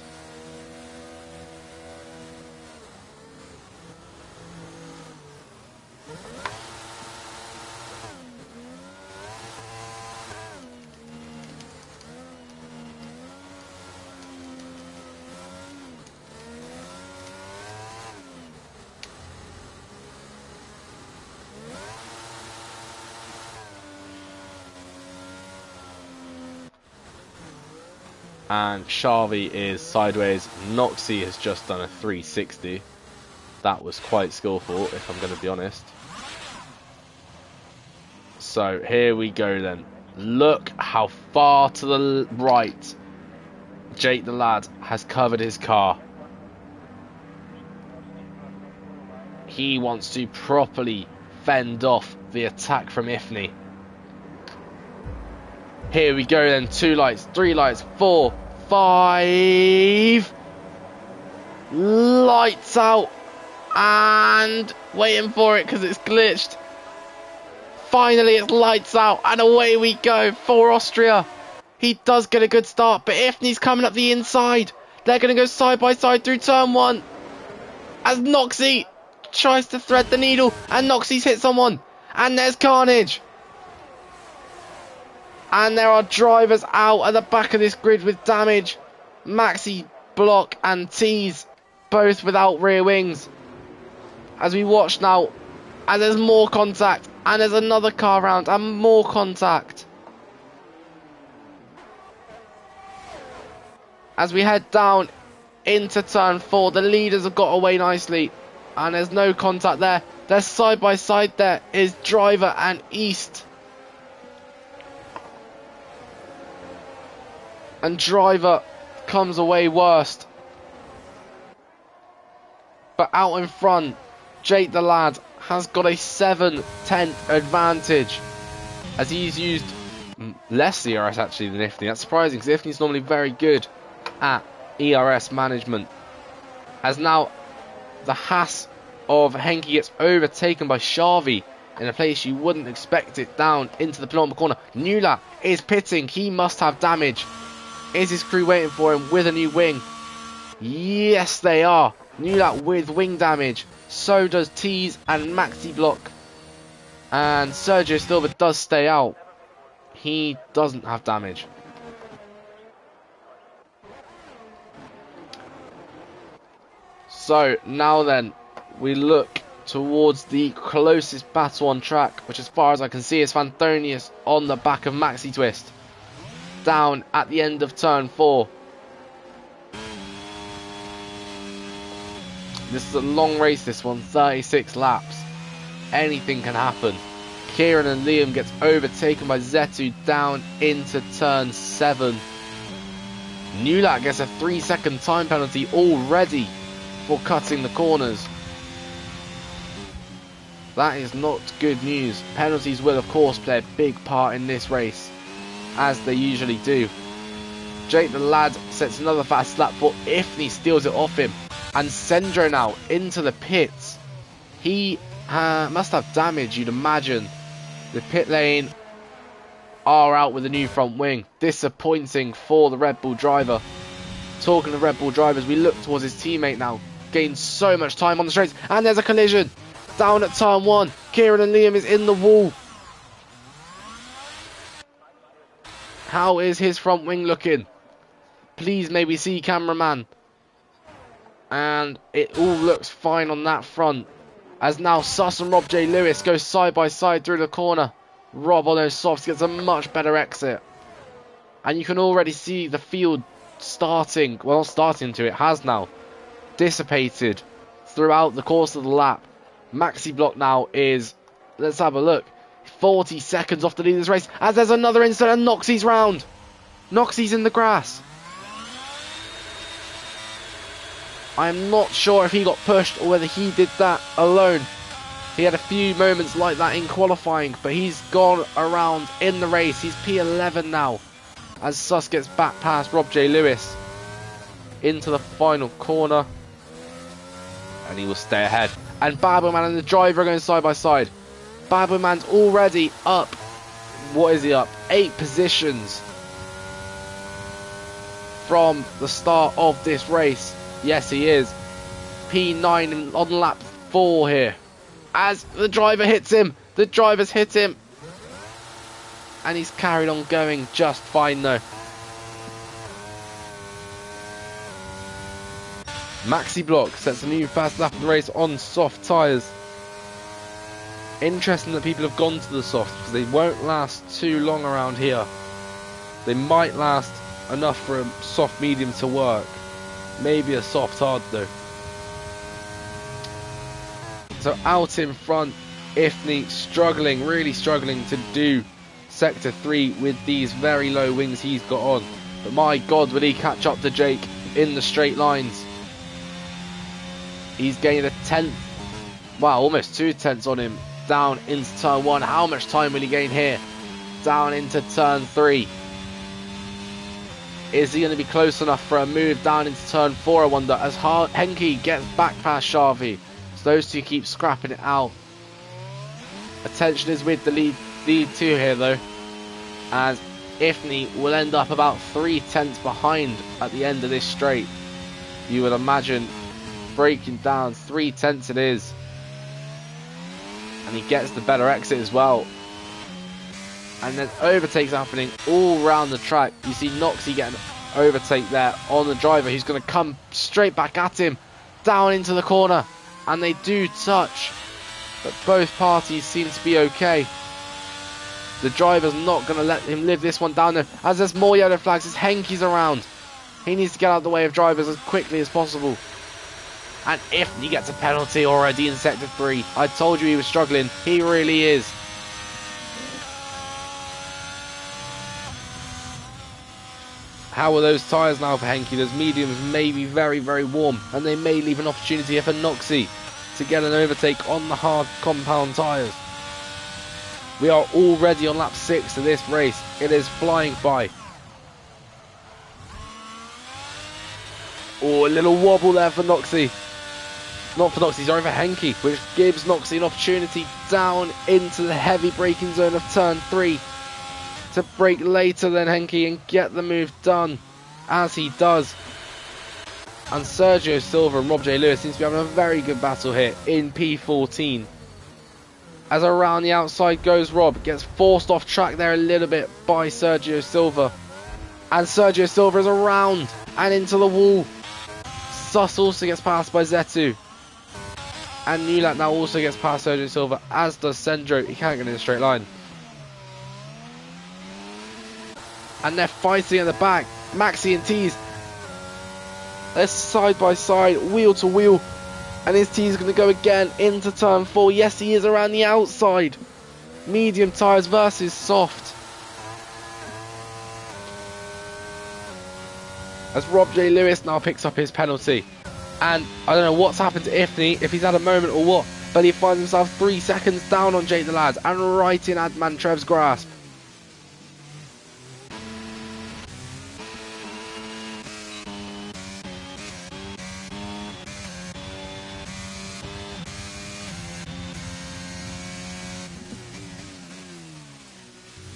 And Xavi is sideways. Noxie has just done a 360. That was quite skillful, if I'm going to be honest. So here we go then. Look how far to the right Jake the Lad has covered his car. He wants to properly fend off the attack from Ifni. Here we go then. 2 lights, 3 lights, 4, 5. Lights out. And waiting for it because it's glitched. Finally it's lights out and away we go for Austria. He does get a good start, but Ifni's coming up the inside. They're going to go side by side through turn 1. As Noxie tries to thread the needle and Noxie's hit someone. And there's carnage. And there are drivers out at the back of this grid with damage. Maxi, Block and Tease both without rear wings. As we watch now, and there's more contact, and there's another car round, and more contact. As we head down into turn 4, the leaders have got away nicely, and there's no contact there. They're side by side. There is Driver and East. And Driver comes away worst. But out in front, Jake the Lad has got a 7/10 advantage, as he's used less ERS actually than Ifni. That's surprising because Ifni's normally very good at ERS management. As now the Haas of Henke gets overtaken by Xavi in a place you wouldn't expect it, down into the penultimate corner. Nula is pitting. He must have damage. Is his crew waiting for him with a new wing? Yes, they are. Nula with wing damage. So does Tease and Maxi Block. And Sergio Silva does stay out. He doesn't have damage. So now then, we look towards the closest battle on track, which as far as I can see is Fanthonius on the back of Maxi Twist. Down at the end of turn 4. This is a long race, this one, 36 laps. Anything can happen. Kieran and Liam gets overtaken by Zetu down into turn 7. Newlat gets a 3-second time penalty already for cutting the corners. That is not good news. Penalties will of course play a big part in this race, as they usually do. Jake the Lad sets another fast lap for Ifni, steals it off him. And Sendro now into the pits. He must have damage, you'd imagine. The pit lane are out with a new front wing. Disappointing for the Red Bull driver. Talking of Red Bull drivers, we look towards his teammate now. Gains so much time on the straights. And there's a collision. Down at turn 1. Kieran and Liam is in the wall. How is his front wing looking? Please maybe see cameraman. And it all looks fine on that front. As now Suss and Rob J. Lewis go side by side through the corner. Rob on those softs gets a much better exit. And you can already see the field starting, well, starting to, it has now dissipated throughout the course of the lap. Maxi Block now is, let's have a look, 40 seconds off the lead of this race. As there's another incident and Noxie's round. Noxie's in the grass. I'm not sure if he got pushed or whether he did that alone. He had a few moments like that in qualifying, but he's gone around in the race. He's P11 now, as Suss gets back past Rob J. Lewis into the final corner. And he will stay ahead. And Baboman and the driver are going side by side. Baboman's already up. What is he up? 8 positions from the start of this race. Yes, he is. P9 on lap 4 here. As the driver hits him. The driver's hit him. And he's carried on going just fine though. Maxi Block sets a new fast lap of the race on soft tyres. Interesting that people have gone to the softs because they won't last too long around here. They might last enough for a soft medium to work. Maybe a soft hard though. So out in front, Ifni struggling, really struggling to do Sector 3 with these very low wings he's got on. But my God, will he catch up to Jake in the straight lines? He's gained a tenth, wow, almost 2 tenths on him down into turn 1. How much time will he gain here? Down into turn 3. Is he going to be close enough for a move down into turn 4, I wonder, as Henke gets back past Xavi. So those two keep scrapping it out. Attention is with the lead 2 here though, as Ifni will end up about 3 tenths behind at the end of this straight. You would imagine breaking down 3 tenths it is. And he gets the better exit as well. And then overtakes happening all round the track. You see Noxie getting an overtake there on the driver, who's going to come straight back at him down into the corner. And they do touch, but both parties seem to be okay. The driver's not going to let him live this one down there, as there's more yellow flags as Henke's around. He needs to get out of the way of drivers as quickly as possible. And if he gets a penalty already in Sector 3, I told you he was struggling. He really is. How are those tyres now for Henke? Those mediums may be very, very warm, and they may leave an opportunity here for Noxie to get an overtake on the hard compound tyres. We are already on lap 6 of this race. It is flying by. Oh, a little wobble there for Noxie. Not for Noxie, sorry, for Henke, which gives Noxie an opportunity down into the heavy braking zone of turn 3 to brake later than Henke and get the move done, as he does. And Sergio Silva and Rob J. Lewis seems to be having a very good battle here in P14. As around the outside goes Rob, gets forced off track there a little bit by Sergio Silva. And Sergio Silva is around and into the wall. Suss also gets passed by Zetu. And Nulat now also gets past Sergio Silva, as does Sendro. He can't get in a straight line. And they're fighting at the back. Maxi and Tees. They're side by side, wheel to wheel. And his Tees going to go again into turn 4. Yes, he is around the outside. Medium tyres versus soft. As Rob J. Lewis now picks up his penalty. And I don't know what's happened to Ifni, if he's had a moment or what, but he finds himself 3 seconds down on Jake the Lads and right in Adman Trev's grasp.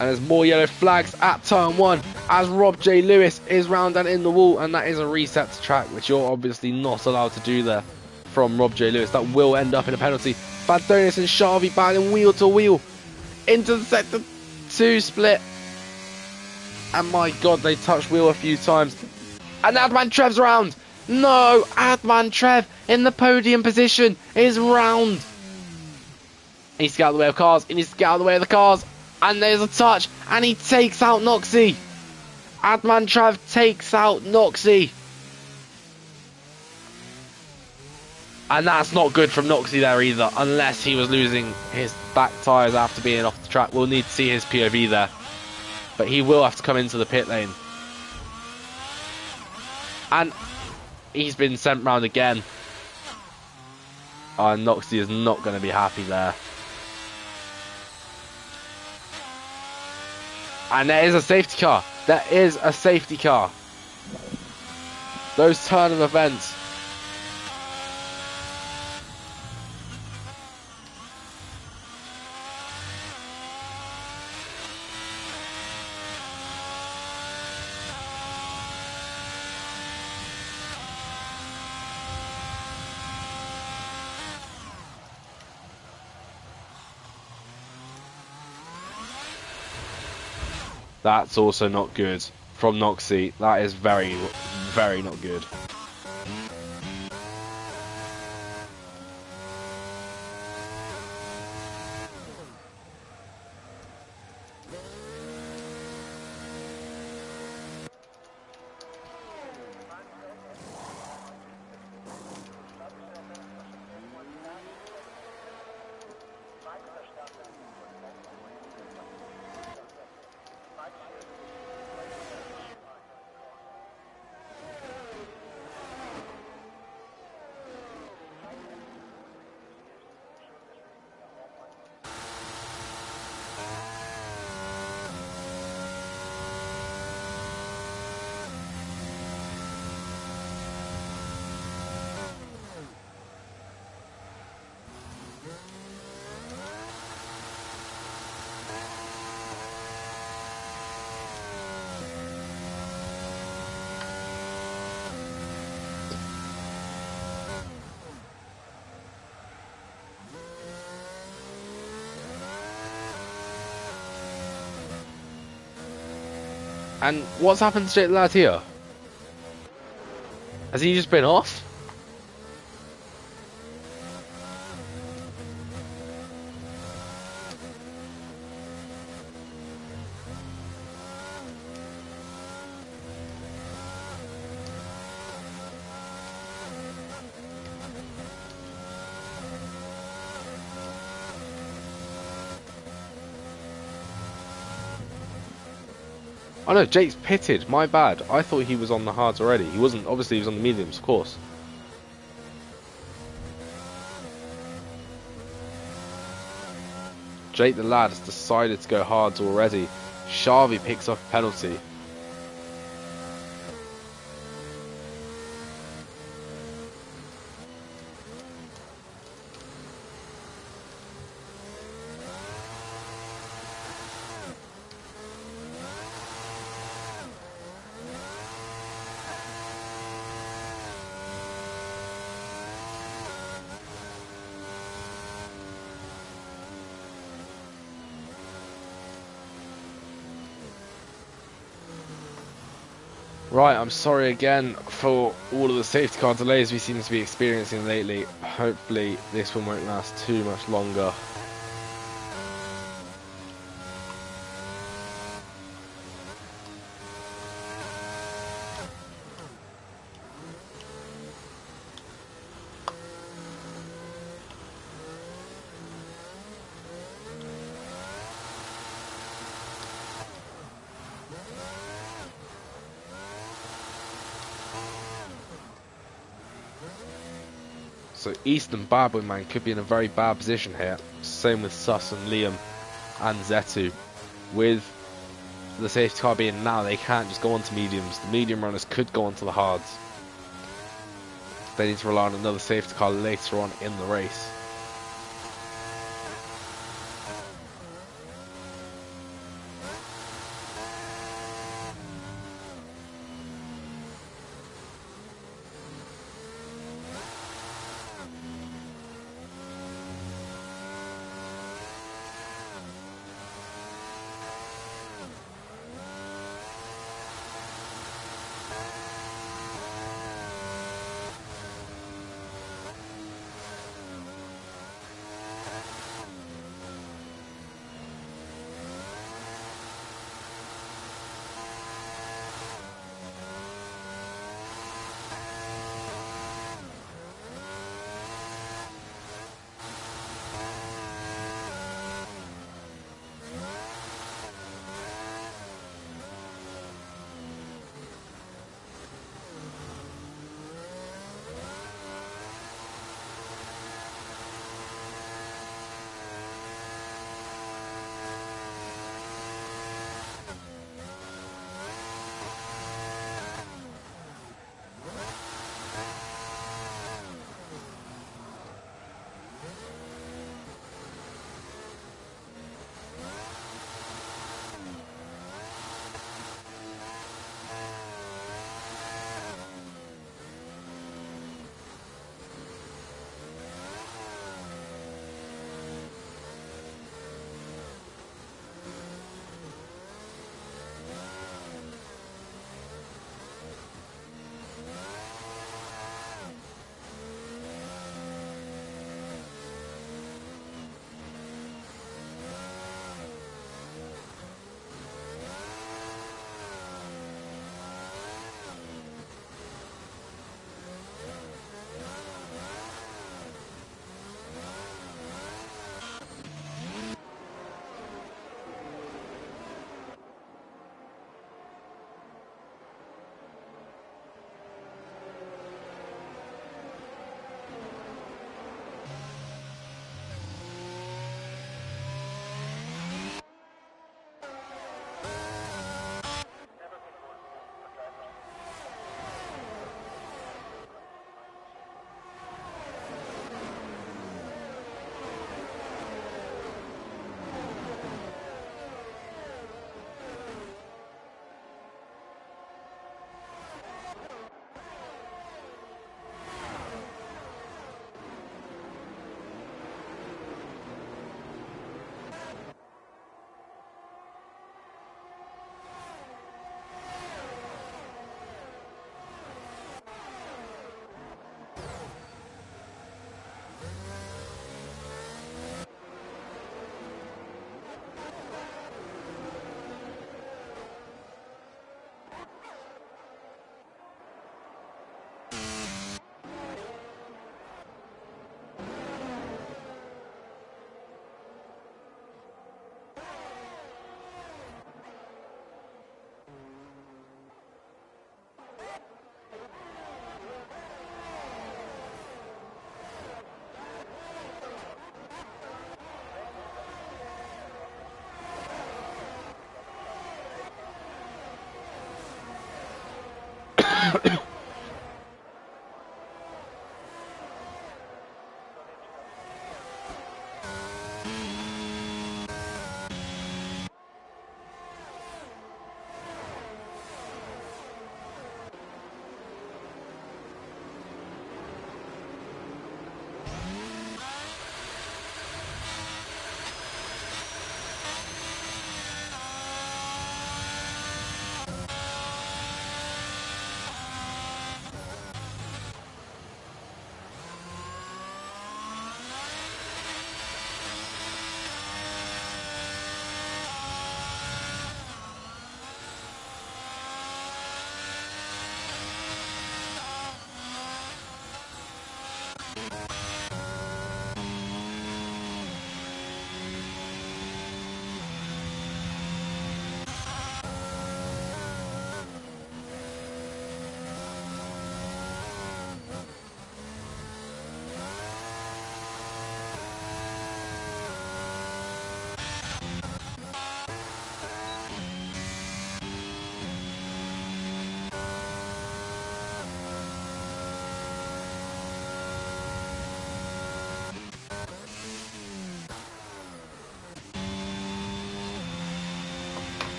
And there's more yellow flags at turn 1 as Rob J. Lewis is round and in the wall, and that is a reset to track, which you're obviously not allowed to do there from Rob J. Lewis. That will end up in a penalty. Badonis and Xavi battling wheel to wheel into the Sector 2 split. And my God, they touched wheel a few times. And Adman Trev's round. No, Adman Trev in the podium position is round. He needs to get out of the way of cars. He needs to get out of the way of the cars. And there's a touch, and he takes out Noxie. Adman Trev takes out Noxie. And that's not good from Noxie there either, unless he was losing his back tyres after being off the track. We'll need to see his POV there. But he will have to come into the pit lane. And he's been sent round again. Oh, and Noxie is not going to be happy there. And there is a safety car. There is a safety car. Those turn of events. That's also not good from Noxie. That is very, very not good. And what's happened to Jake the Lad here? Has he just been off? Oh no, Jake's pitted. My bad. I thought he was on the hards already. He wasn't. Obviously, he was on the mediums, of course. Jake the Lad has decided to go hards already. Xavi picks up a penalty. Right, I'm sorry again for all of the safety car delays we seem to be experiencing lately. Hopefully this one won't last too much longer. So Eastern Babwin man could be in a very bad position here. Same with Sus and Liam and Zetu. With the safety car being now, they can't just go on to mediums. The medium runners could go on to the hards. They need to rely on another safety car later on in the race.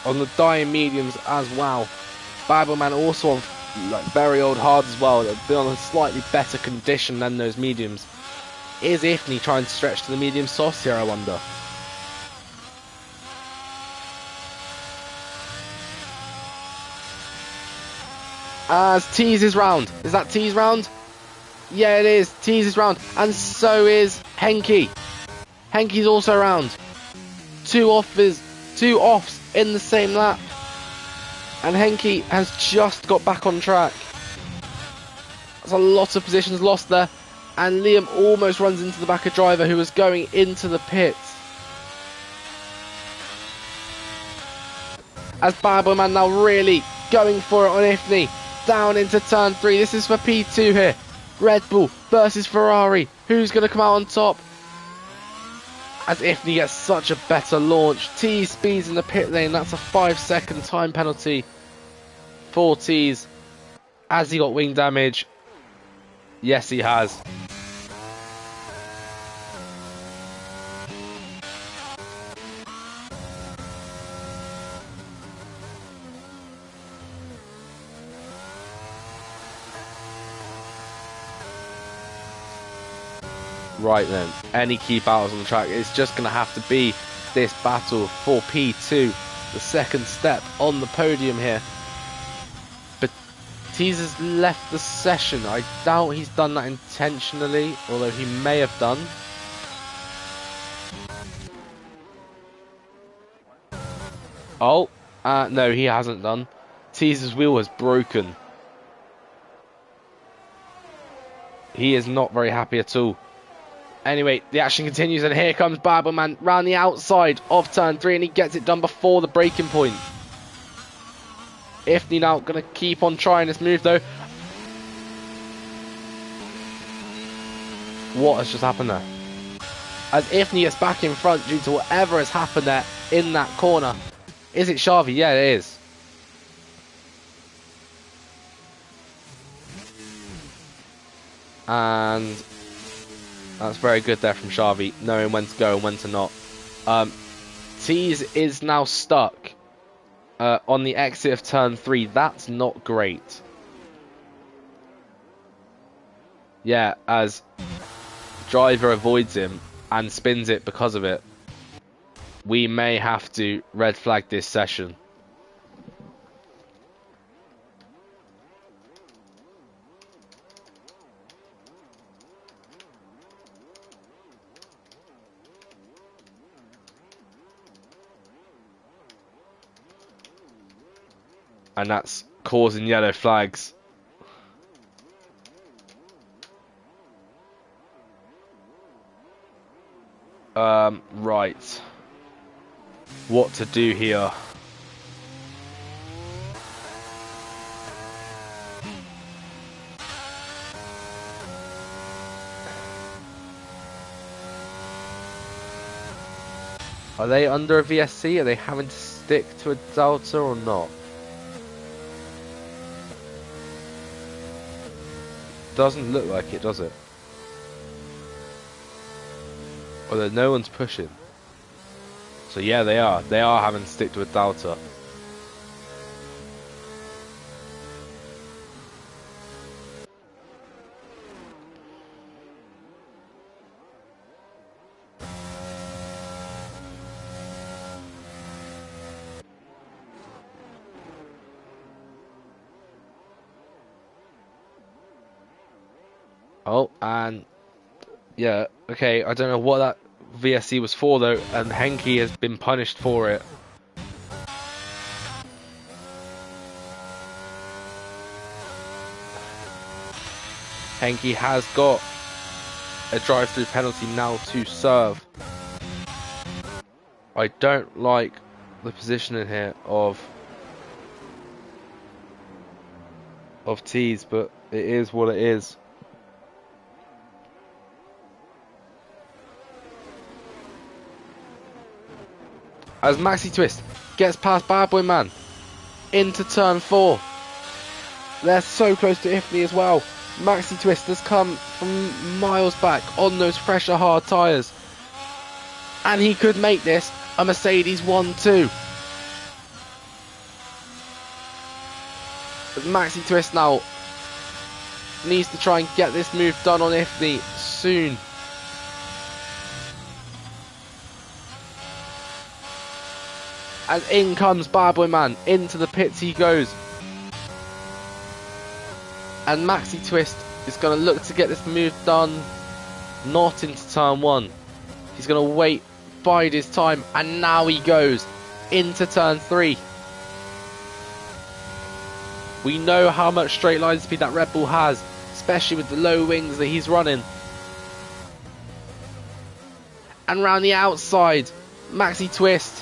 on the dying mediums as well. Biberman also on like very old hards as well. They'll be on a slightly better condition than those mediums. Is Ifni trying to stretch to the medium softs here, I wonder? As Tease is round. Is that Tease round? Yeah, it is. Tease is round. And so is Henke. Henke's also round. Two offs in the same lap. And Henke has just got back on track. That's a lot of positions lost there. And Liam almost runs into the back of driver who was going into the pits. As Biberman now really going for it on Ifni. Down into turn 3. This is for P2 here. Red Bull versus Ferrari. Who's going to come out on top? As Ifni gets such a better launch. T speeds in the pit lane. That's a 5-second time penalty for T's. Has he got wing damage? Yes, he has. Right then, any key battles on the track, it's just going to have to be this battle for P2, the second step on the podium here. But Teaser's left the session. I doubt he's done that intentionally, although he may have done. Oh, no, he hasn't done. Teaser's wheel has broken. He is not very happy at all. Anyway, the action continues, and here comes Biberman round the outside of turn 3, and he gets it done before the braking point. Ifni now going to keep on trying this move, though. What has just happened there? As Ifni gets back in front due to whatever has happened there in that corner. Is it Xavi? Yeah, it is. And that's very good there from Xavi, knowing when to go and when to not. Tease is now stuck on the exit of turn 3. That's not great. Yeah, as driver avoids him and spins it because of it. We may have to red flag this session. And that's causing yellow flags. Right. What to do here? Are they under a VSC? Are they having to stick to a Delta or not? Doesn't look like it, does it? Although no one's pushing. So yeah, they are. They are having to stick to a Delta. Oh, and yeah, okay, I don't know what that VSC was for though, and Henke has been punished for it. Henke has got a drive-through penalty now to serve. I don't like the positioning here of Tees, but it is what it is. As Maxi Twist gets past Bad Boy Man into turn 4. They're so close to Ifni as well. Maxi Twist has come from miles back on those fresher hard tyres. And he could make this a Mercedes 1-2. But Maxi Twist now needs to try and get this move done on Ifni soon. And in comes Bad Boy Man. Into the pits he goes. And Maxi Twist is going to look to get this move done. Not into turn 1. He's going to wait, bide his time. And now he goes into turn 3. We know how much straight line speed that Red Bull has, especially with the low wings that he's running. And round the outside, Maxi Twist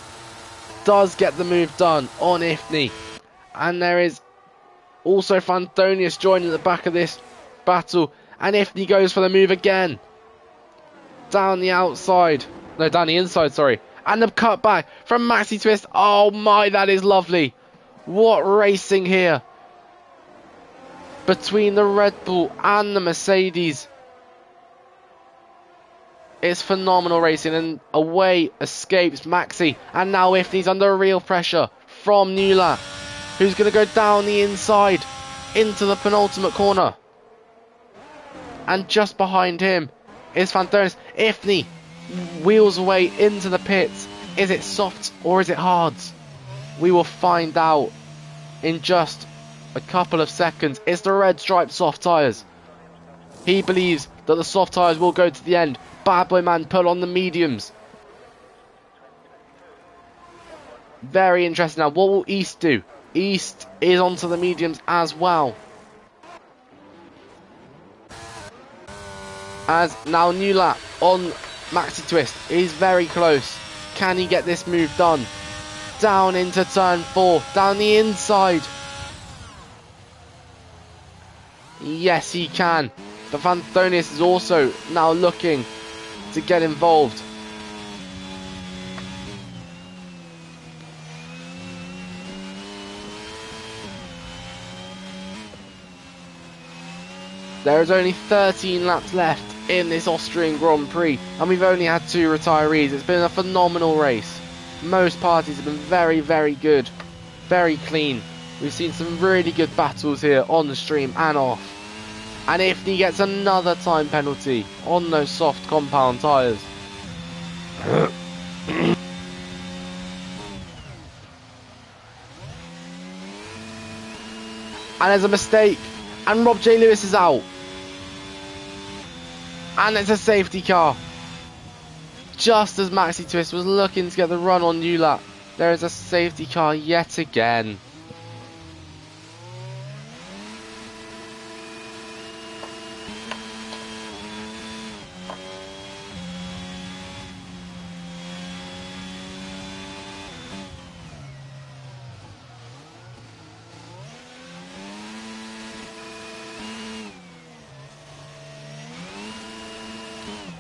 does get the move done on Ifni. And there is also Fantonius joining the back of this battle. And Ifni goes for the move again. Down the outside. No, down the inside, sorry. And the cutback from Maxi Twist. Oh my, that is lovely. What racing here between the Red Bull and the Mercedes. It's phenomenal racing, and away escapes Maxi. And now Ifni's under real pressure from Newlat, who's going to go down the inside into the penultimate corner. And just behind him is Fantonius. Ifni wheels away into the pits. Is it soft or is it hards? We will find out in just a couple of seconds. It's the red striped soft tyres. He believes that the soft tyres will go to the end. Bad Boy Man put on the mediums. Very interesting. Now, what will East do? East is onto the mediums as well. As now Newlat on Maxi Twist. He's very close. Can he get this move done? Down into turn 4. Down the inside. Yes, he can. But Fantonius is also now looking to get involved. There is only 13 laps left in this Austrian Grand Prix, and we've only had 2 retirees. It's been a phenomenal race. Most parties have been very, very good. Very clean. We've seen some really good battles here on the stream and off. And Ifni gets another time penalty on those soft compound tyres. And there's a mistake. And Rob J. Lewis is out. And it's a safety car. Just as Maxi Twist was looking to get the run on Newlat, there is a safety car yet again.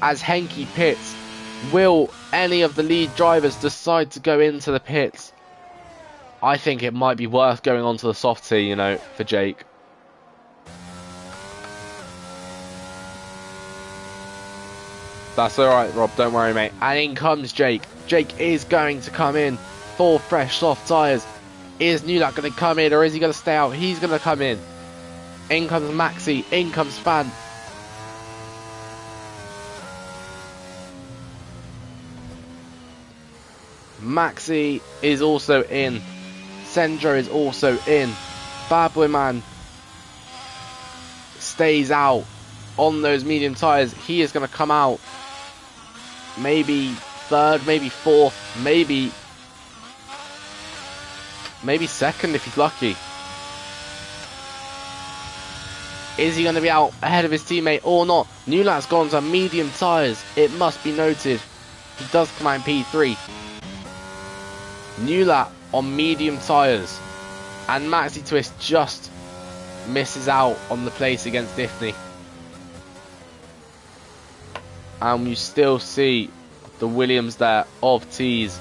As Henke pits, will any of the lead drivers decide to go into the pits? I think it might be worth going on to the soft tee, you know, for Jake. That's alright, Rob, don't worry, mate. And in comes Jake. Jake is going to come in for fresh soft tyres. Is Newlat going to come in, or is he going to stay out? He's going to come in. In comes Maxi, in comes Fan. Maxi is also in. Sendro is also in. Bad Boy Man stays out on those medium tyres. He is going to come out maybe third, maybe fourth, maybe second if he's lucky. Is he going to be out ahead of his teammate or not? Newlat's gone to medium tyres. It must be noted. He does come out in P3. Newlat on medium tyres, and Maxi Twist just misses out on the place against Ifni. And you still see the Williams there of Tees.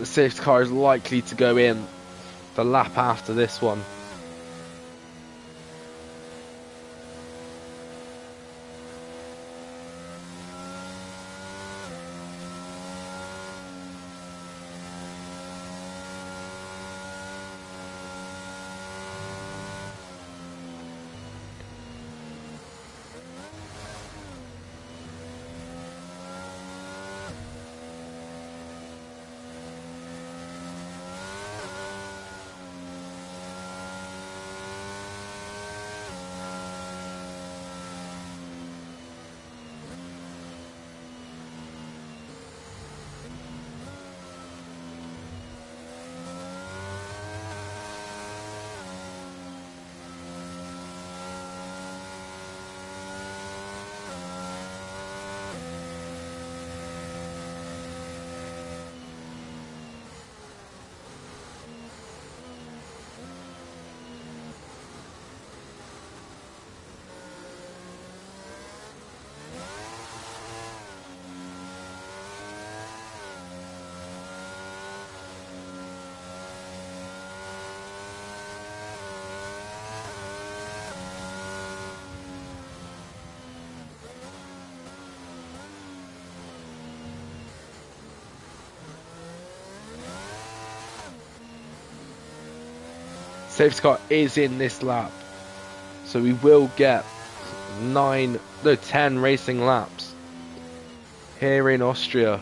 the safety car is likely to go in the lap after this one. Safety car is in this lap, so we will get 10 racing laps here in Austria.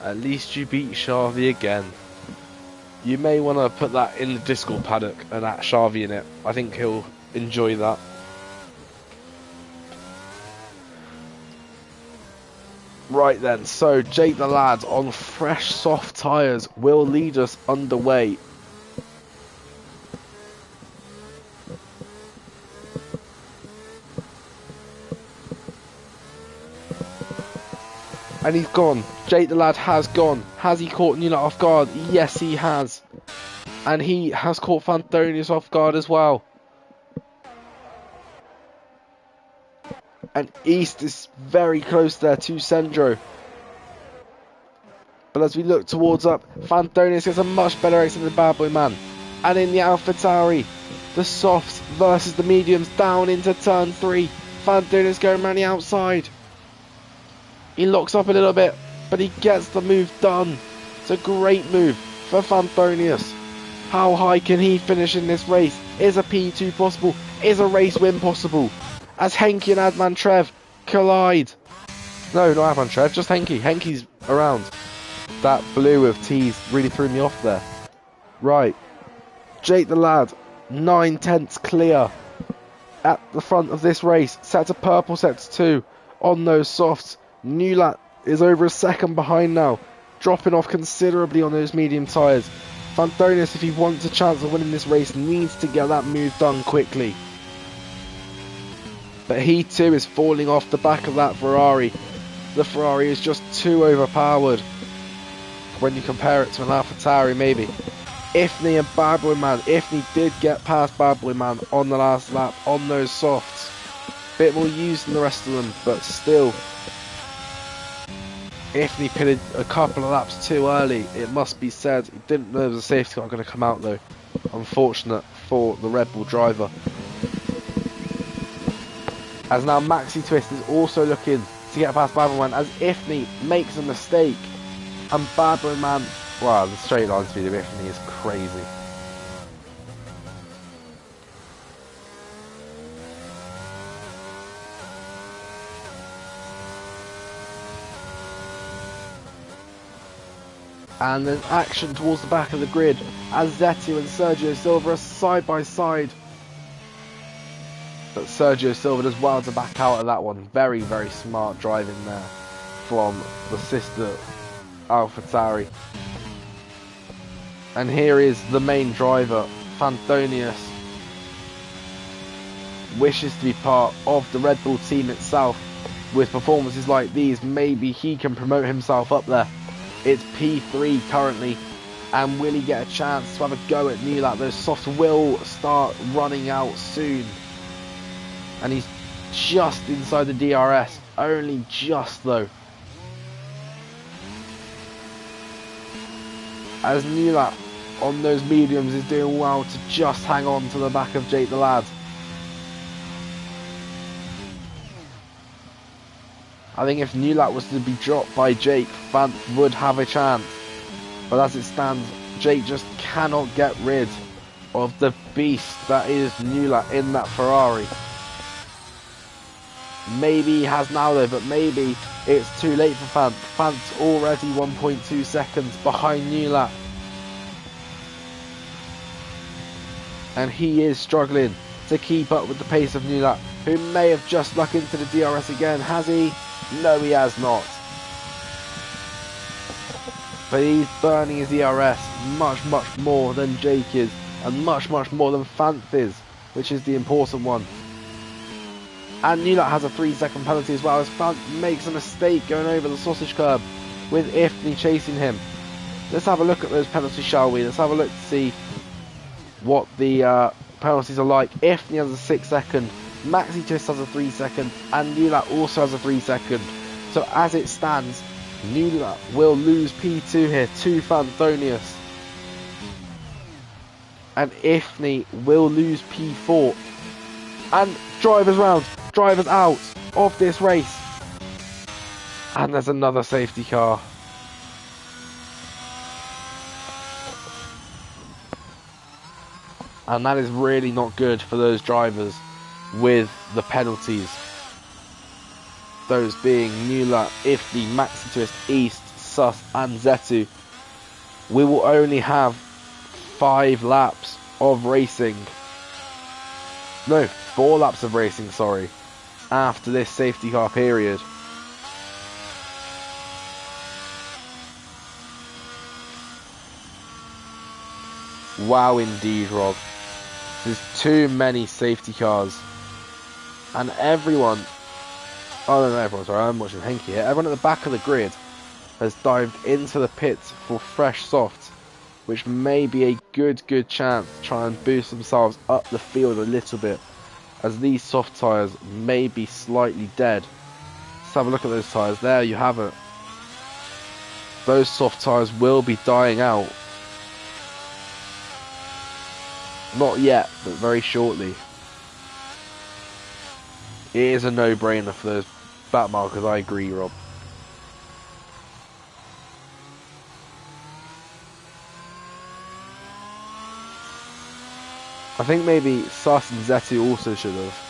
At least you beat Xavi again. You may want to put that in the Discord paddock and at Xavi in it. I think he'll enjoy that. Right then, so Jake the Lad on fresh soft tyres will lead us underway. And he's gone. Jake the Lad has gone. Has he caught Newland off guard? Yes, he has. And he has caught Fantonius off guard as well. And East is very close there to Sendro. But as we look towards up, Fantonius gets a much better race than the Bad Boy Man. And in the AlphaTauri, the softs versus the mediums down into turn 3. Fantonius going around the outside. He locks up a little bit, but he gets the move done. It's a great move for Fantonius. How high can he finish in this race? Is a P2 possible? Is a race win possible? As Henke and Adman Trev collide. No, not Adman Trev, just Henke. Henke's around. That blue of T's really threw me off there. Right. Jake the Lad, 9/10 clear at the front of this race. Sector purple, sector 2 on those softs. Newland is over a second behind now, dropping off considerably on those medium tyres. Fantonius, if he wants a chance of winning this race, needs to get that move done quickly. But he too is falling off the back of that Ferrari. The Ferrari is just too overpowered when you compare it to an AlphaTauri maybe. Ifney and Bad Boy Man. Ifney did get past Bad Boy Man on the last lap on those softs. Bit more used than the rest of them, but still. Ifney pitted a couple of laps too early, it must be said. He didn't know there was a safety car going to come out though. Unfortunate for the Red Bull driver. As now Maxi Twist is also looking to get past Bad Boy Man as Ifney makes a mistake. And Bad Boy Man, wow, the straight line speed of Ifney is crazy. And there's action towards the back of the grid as Zetio and Sergio Silva are side by side. But Sergio Silva does well to back out of that one. Very, very smart driving there from the sister AlphaTauri. And here is the main driver, Fantonius. Wishes to be part of the Red Bull team itself. With performances like these, maybe he can promote himself up there. It's P3 currently And will he get a chance to have a go at New Lap? Those softs will start running out soon. And he's just inside the DRS. Only just though. As New Lap on those mediums is doing well to just hang on to the back of Jake the Lad. I think if New Lap was to be dropped by Jake, Fant would have a chance. But as it stands, Jake just cannot get rid of the beast that is New Lap in that Ferrari. Maybe he has now though, but maybe it's too late for Fant. Fant's already 1.2 seconds behind New Lap. And he is struggling to keep up with the pace of New Lap, who may have just snuck into the DRS again. Has he? No, he has not. But he's burning his DRS much more than Jake is, and much more than Fant is, which is the important one. And New Lap has a 3-second penalty as well, as Fant makes a mistake going over the sausage curb with Ifney chasing him. Let's have a look at those penalties, shall we? Let's have a look to see what the penalties are like. Ifney has a 6-second, Maxi Twist has a 3-second, and New Lap also has a 3-second. So as it stands, New Lap will lose P2 here to Fanthonius. And Ifney will lose P4. And drivers round, drivers out of this race. And there's another safety car. And that is really not good for those drivers with the penalties. Those being New Lap, Ifney, Maxi Twist, East, Sus and Zetu. We will only have 5 laps of racing. No, 4 laps of racing, sorry. After this safety car period. Wow indeed, Rob. There's too many safety cars. And everyone... Oh no, everyone, sorry, I'm watching Henke here. Everyone at the back of the grid has dived into the pits for fresh softs, which may be a good chance to try and boost themselves up the field a little bit, as these soft tyres may be slightly dead. Let's have a look at those tyres. There you have it. Those soft tyres will be dying out. Not yet, but very shortly. It is a no-brainer for those back markers, I agree, Rob. I think maybe Sus and Zetu also should have.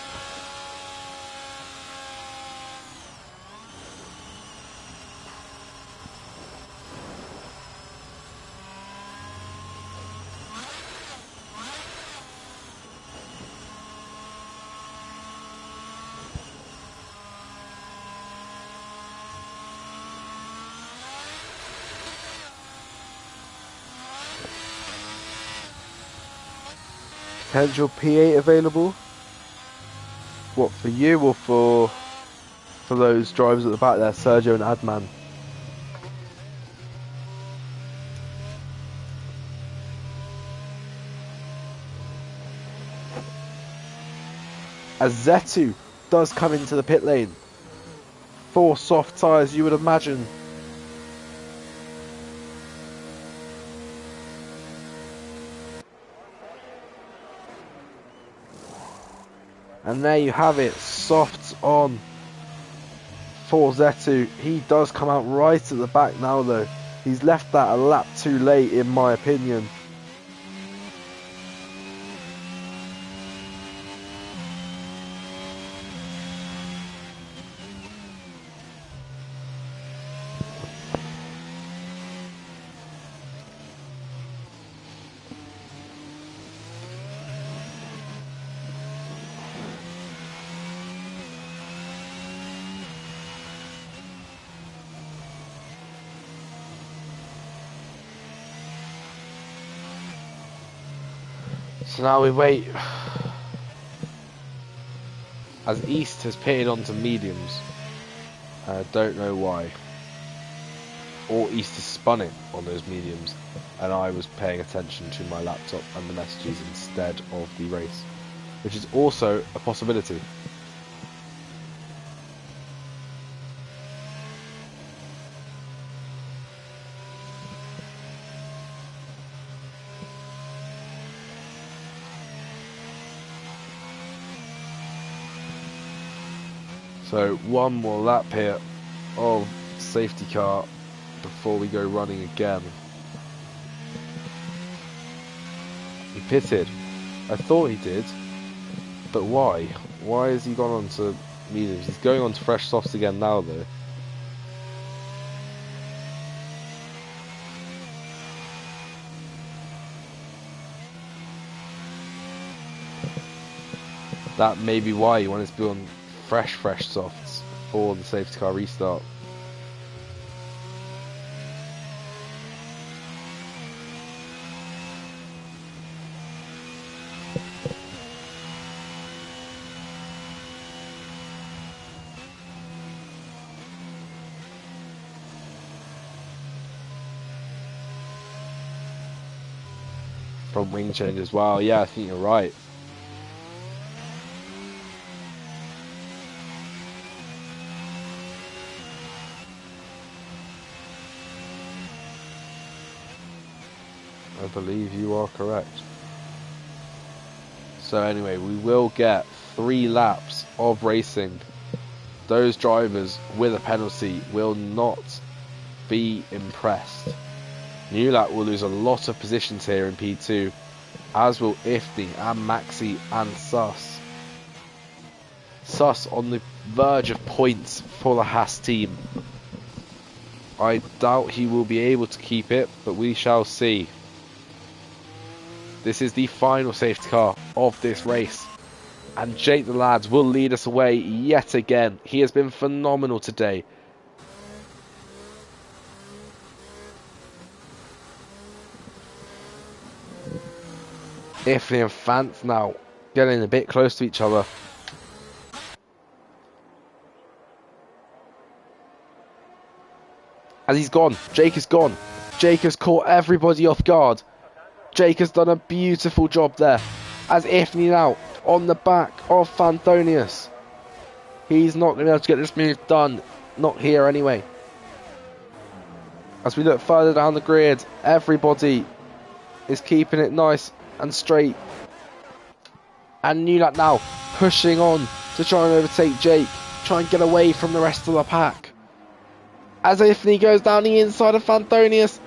Potential P8 available? What, for you or for those drivers at the back there, Sergio and Adman? As Zetu does come into the pit lane. 4 soft tyres, you would imagine. And there you have it, softs on for Zetu. He does come out right at the back now though. He's left that a lap too late in my opinion. So now we wait, as East has pitted onto mediums. Don't know why. or East has spun it on those mediums, and I was paying attention to my laptop and the messages instead of the race, which is also a possibility. So one more lap here of safety car before we go running again. He pitted. I thought he did, but why? Why has he gone on to mediums? He's going on to fresh softs again now though. That may be why he wanted to be on fresh softs for the safety car restart. From wing change as well. Yeah, I think you're right. I believe you are correct. So anyway, we will get 3 laps of racing. Those drivers with a penalty will not be impressed. Newlat will lose a lot of positions here in P2, as will Ifni and Maxi and Sus. Sus on the verge of points for the Haas team. I doubt he will be able to keep it, but we shall see. This is the final safety car of this race, and Jake the Lads will lead us away yet again. He has been phenomenal today. Ifni and Fantz now getting a bit close to each other. As he's gone, Jake is gone. Jake has caught everybody off guard. Jake has done a beautiful job there. As Ifni now on the back of Fanthonius. He's not going to be able to get this move done. Not here anyway. As we look further down the grid, everybody is keeping it nice and straight. And Newlat now pushing on to try and overtake Jake. Try and get away from the rest of the pack. As Ifni goes down the inside of Fanthonius.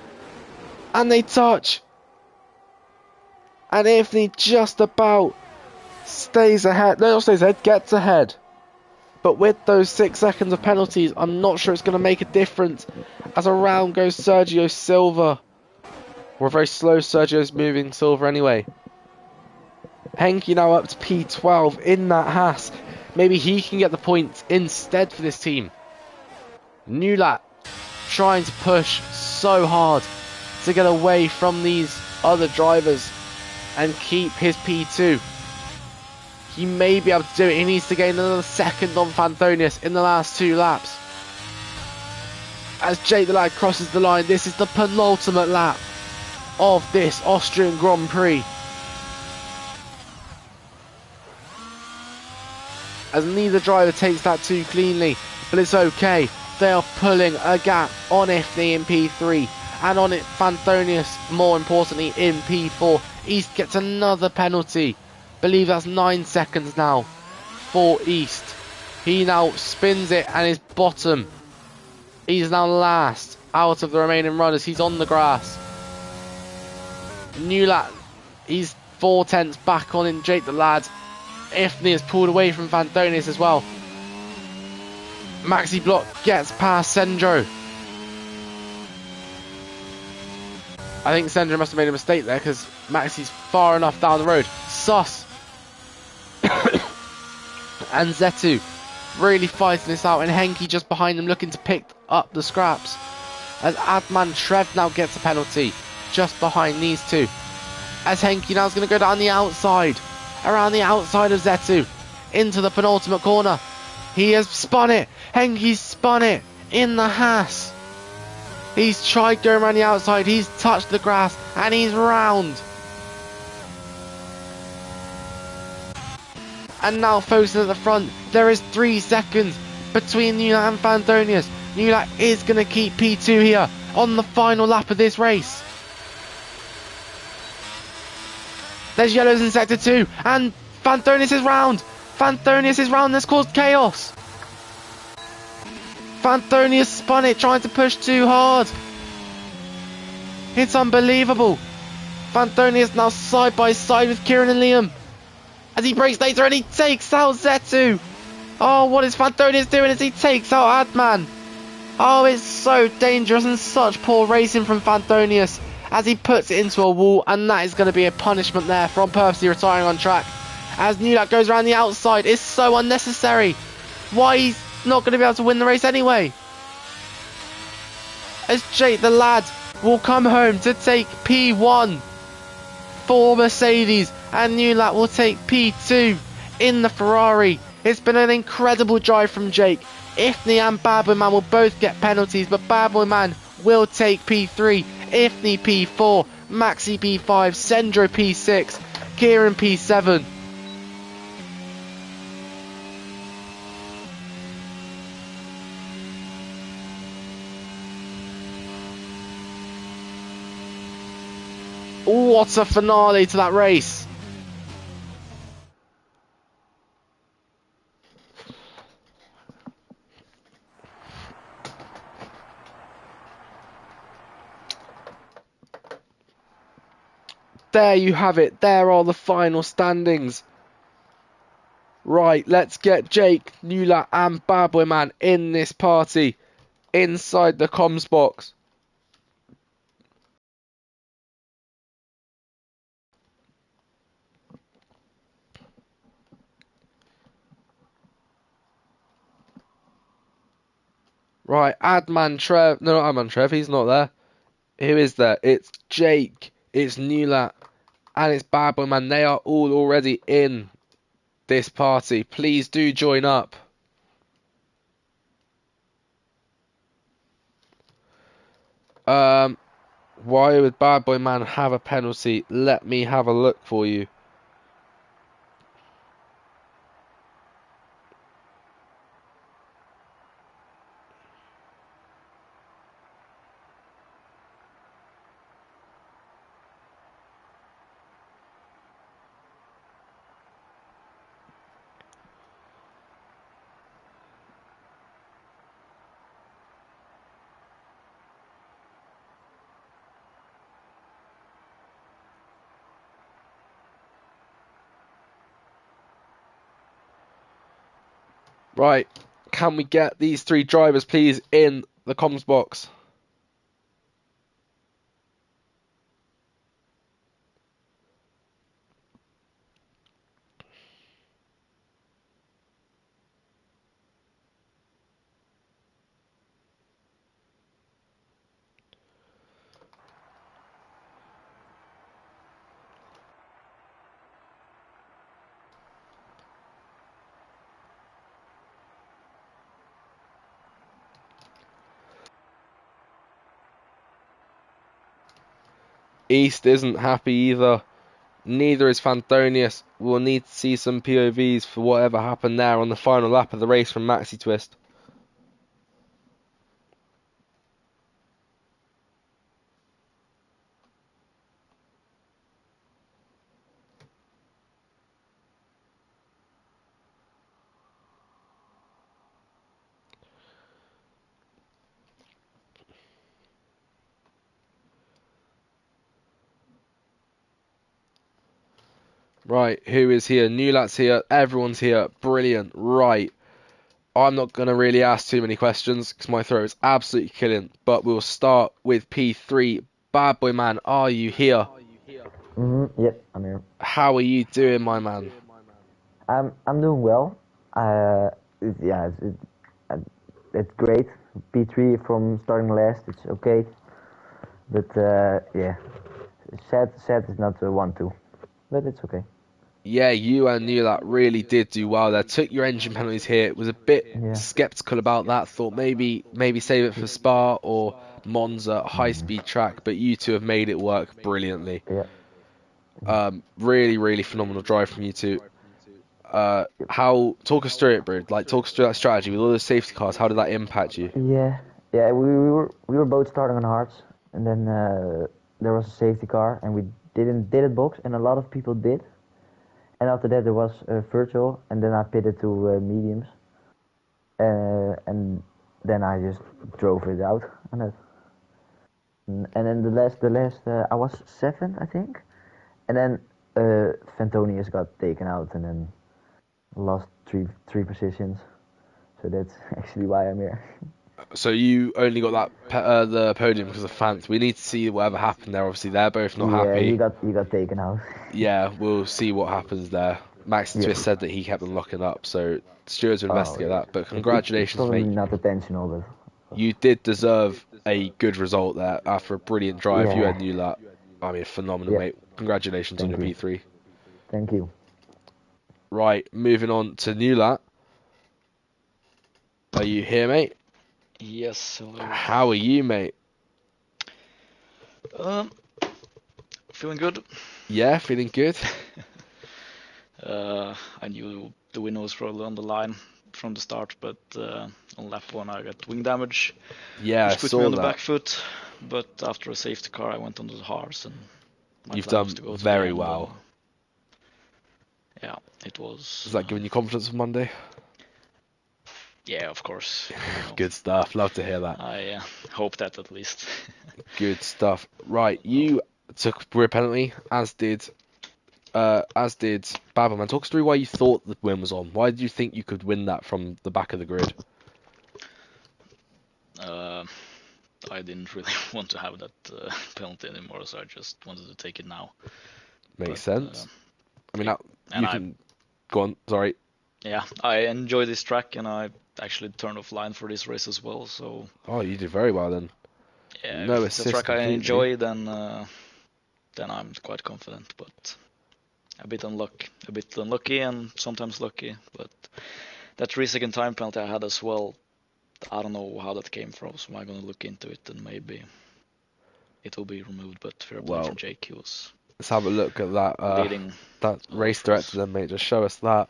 And they touch. And Ifni just about stays ahead. No, not stays ahead, gets ahead. But with those 6 seconds of penalties, I'm not sure it's going to make a difference. As around goes Sergio Silva. We're very slow, Sergio's moving Silva anyway. Henke now up to P12 in that Haas. Maybe he can get the points instead for this team. Newlat trying to push so hard to get away from these other drivers and keep his P2. He may be able to do it. He needs to gain another second on Fanthonius in the last 2 laps. As Jake the Lad crosses the line, this is the penultimate lap of this Austrian Grand Prix. As neither driver takes that too cleanly, but it's okay. They are pulling a gap on Ifni in P3 and on it Fanthonius, more importantly, in P4. East gets another penalty. Believe that's 9 seconds now for East. He now spins it and is bottom. He's now last out of the remaining runners. He's on the grass. Newlat, he's 4 tenths back on in Jake the Lad. Ifni is pulled away from Fanthonius as well. Maxi Block gets past Sendro. I think Sendro must have made a mistake there because Maxi's far enough down the road. Sus and Zetu really fighting this out, and Henke just behind them looking to pick up the scraps. As Adman Trev now gets a penalty just behind these two. As Henke now is going to go down the outside, around the outside of Zetu, into the penultimate corner. He has spun it. Henke's spun it in the Haas. He's tried going around the outside. He's touched the grass and he's round. And now focusing at the front, there is 3 seconds between Newlat and Fandonius. Newlat is going to keep P2 here on the final lap of this race. There's yellows in sector 2 and Fandonius is round. Fandonius is round. That's caused chaos. Fandonius spun it, trying to push too hard. It's unbelievable. Fandonius now side by side with Kieran and Liam as he breaks later and he takes out Zetu. Oh, what is Fandonius doing as he takes out Adman? Oh, it's so dangerous and such poor racing from Fandonius as he puts it into a wall, and that is going to be a punishment there from purposely retiring on track. As Newlat goes around the outside, it's so unnecessary. Why he's not going to be able to win the race anyway. As Jake the lad will come home to take P1 for Mercedes, and Newlat will take P2 in the Ferrari. It's been an incredible drive from Jake. Ifni and Badboyman will both get penalties, but Badboyman will take P3, Ifni P4, Maxi P5, Sendro P6, Kieran P7. What a finale to that race. There you have it. There are the final standings. Right, let's get Jake, Newlat and Badboyman in this party inside the comms box. Right, Adman Trev. No, not Adman Trev. He's not there. Who is there? It's Jake, it's Newlat, and it's Badboyman. They are all already in this party. Please do join up. Why would Badboyman have a penalty? Let me have a look for you. Right, can we get these 3 drivers, please, in the comms box? East isn't happy either. Neither is Fandonius. We'll need to see some POVs for whatever happened there on the final lap of the race from Maxi Twist. Right, who is here? Newlat's here. Everyone's here. Brilliant. Right. I'm not going to really ask too many questions because my throat is absolutely killing. But we'll start with P3. Badboyman, are you here? Yep, I'm here. How are you doing, my man? I'm doing well. It's great. P3 from starting last. It's okay. But yeah, sad is not 1-2, but it's okay. Yeah, you and Newlat really did do well there. Took your engine penalties here. Was a bit skeptical about that. Thought maybe save it for Spa or Monza, high-speed track, but you two have made it work brilliantly. Yeah. Really, really phenomenal drive from you two. Talk us through it, bro. Like, talk us through that strategy with all those safety cars. How did that impact you? Yeah, yeah. We were both starting on hards, and then there was a safety car, and we did it box, and a lot of people did. And after that, there was virtual, and then I pitted to mediums, and then I just drove it out on it. And then the last, I was 7th, I think, and then Fantonius got taken out, and then lost three positions. So that's actually why I'm here. So you only got the podium because of Fant. We need to see whatever happened there. Obviously, they're both not Yeah, happy. he got taken out. Yeah, we'll see what happens there. Max Yeah. Twist said that he kept them locking up, so stewards will investigate yeah. that. But It's congratulations, probably mate. not intentional, but You did deserve a good result there after a brilliant drive. You yeah. had Newlat. I mean, phenomenal, Yeah. mate. Congratulations on Thank your you. P3. Thank you. Right, moving on to Newlat. Are you here, mate? Yes, hello. How are you, mate? Feeling good. Yeah, feeling good? I knew the win was probably on the line from the start, but on lap 1 I got wing damage, Yeah, I which put saw me on the that. back foot. But after a safety car, I went onto the hards, and my You've plan done was to go to the very end, well. and yeah, it was. Is that giving you confidence for Monday? Yeah, of course. You know, Good stuff. Love to hear that. I hope that at least. Good stuff. Right, you took a penalty, as did Babbleman. Talk us through why you thought the win was on. Why did you think you could win that from the back of the grid? I didn't really want to have that penalty anymore, so I just wanted to take it now. Makes But, sense. I mean, and you can go on. Sorry. Yeah, I enjoy this track, and I actually turned off line for this race as well. So Oh, you did very well then. yeah, No if it's a assist track I completely. enjoy, then I'm quite confident. But a bit unlucky, and sometimes lucky. But that 3-second time penalty I had as well, I don't know how that came from. So I'm gonna look into it, and maybe it will be removed. But fair play Well, from Jake. He was Let's have a look at that. leading. That race director then, mate. Just show us that,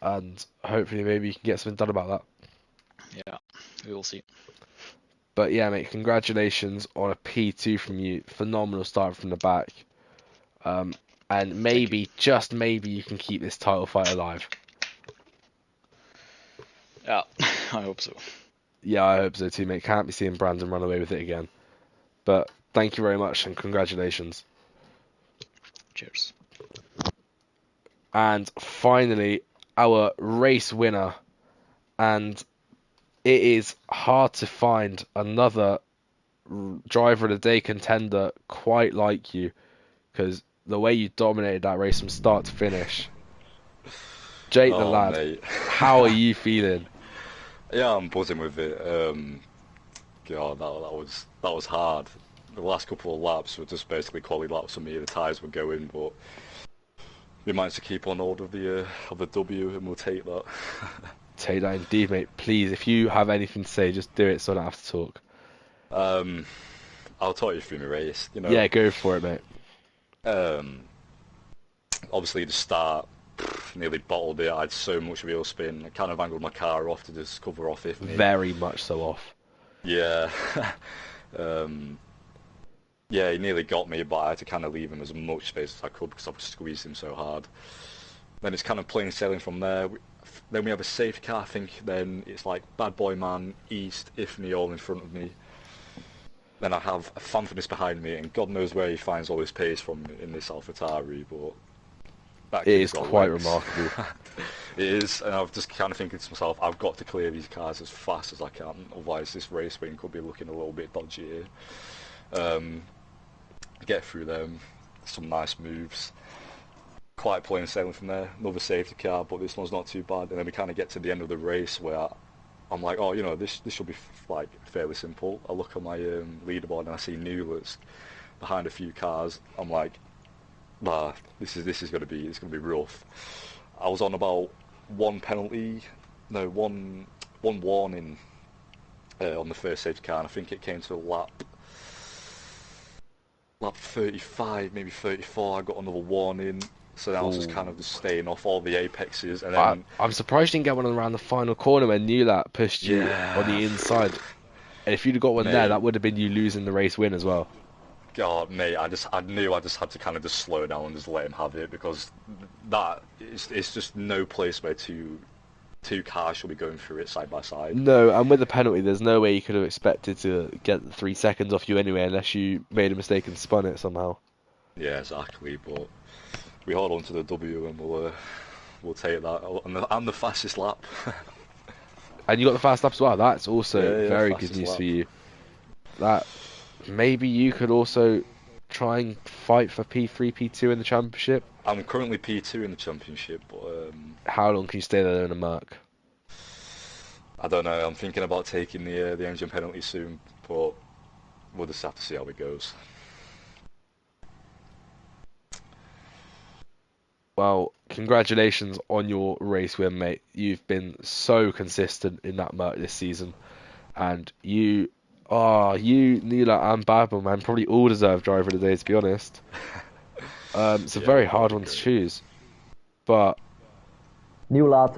and hopefully maybe you can get something done about that. Yeah, we will see. But yeah, mate, congratulations on a P2 from you. Phenomenal start from the back. And maybe, just maybe, you can keep this title fight alive. Yeah, I hope so. Yeah, I hope so too, mate. Can't be seeing Brandon run away with it again. But thank you very much and congratulations. Cheers. And finally, our race winner. And it is hard to find another driver of the day contender quite like you, because the way you dominated that race from start to finish. Jake the lad, mate. how are you feeling? Yeah, I'm buzzing with it. God, that was hard. The last couple of laps were just basically quality laps for me. The tyres were going, but we managed to keep on hold of the W, and we'll take that. Take that indeed, mate. Please, if you have anything to say, just do it so I don't have to talk. I'll talk you through my race. You know. Yeah, go for it, mate. Obviously the start, nearly bottled it. I had so much wheel spin. I kind of angled my car off to just cover off if needed. Very much so off. Yeah. Yeah, he nearly got me, but I had to kind of leave him as much space as I could because I was squeezing him so hard. Then it's kind of plain sailing from there. Then we have a safety car, I think. Then it's like Bad Boy Man, East, Ifney all in front of me. Then I have a Fanfurness behind me, and God knows where he finds all his pace from in this AlphaTauri, but that It kid's is got quite legs. remarkable. It is, and I've just kind of thinking to myself, I've got to clear these cars as fast as I can, otherwise this race win could be looking a little bit dodgy here. Get through them, some nice moves. Quite plain sailing from there. Another safety car, but this one's not too bad. And then we kind of get to the end of the race where I'm like, oh, you know, this should be like fairly simple. I look at my leaderboard and I see Newlands behind a few cars. I'm like, nah, this is gonna be rough. I was on about one warning on the first safety car, and I think it came to lap 35, maybe 34. I got another warning, so then I was just kind of just staying off all the apexes, and then I'm surprised you didn't get one around the final corner when Newlat pushed you on the inside. And if you'd have got one there, that would have been you losing the race win as well. God, mate, I knew I just had to kind of just slow down and just let him have it, because it's just no place where two cars should be going through it side by side. No, and with the penalty, there's no way you could have expected to get the 3 seconds off you anyway, unless you made a mistake and spun it somehow. Yeah, exactly. But we hold on to the W, and we'll take that. And the fastest lap. And you got the fast lap as well. That's also very good fastest news lap. for you. That maybe you could also try and fight for P3, P2 in the championship. I'm currently P2 in the championship, but how long can you stay there in a Merc? I don't know. I'm thinking about taking the engine penalty soon, but we'll just have to see how it goes. Well, congratulations on your race win, mate. You've been so consistent in that Merc this season, and you, Newlat and Babel, man, probably all deserve driver of the day, to be honest. It's a very hard one to choose, but Newlat.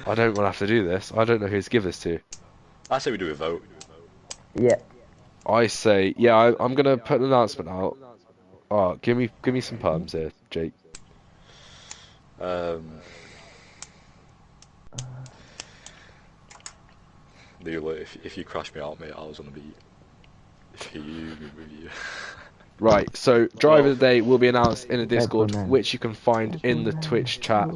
I don't want to have to do this. I don't know who to give this to. I say we do a vote. Yeah. I say, yeah, I'm gonna put an announcement out. Oh, give me some perms here, Jake. Newlat, if you crash me out, mate, I was gonna be you. Right, so driver of the day will be announced in a Discord, which you can find in the Twitch chat.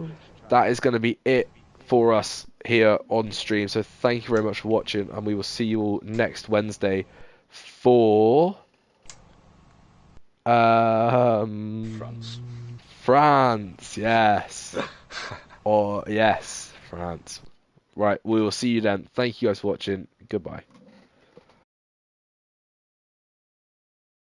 That is going to be it for us here on stream. So thank you very much for watching, and we will see you all next Wednesday for France, yes. France. Right, we will see you then. Thank you guys for watching. Goodbye.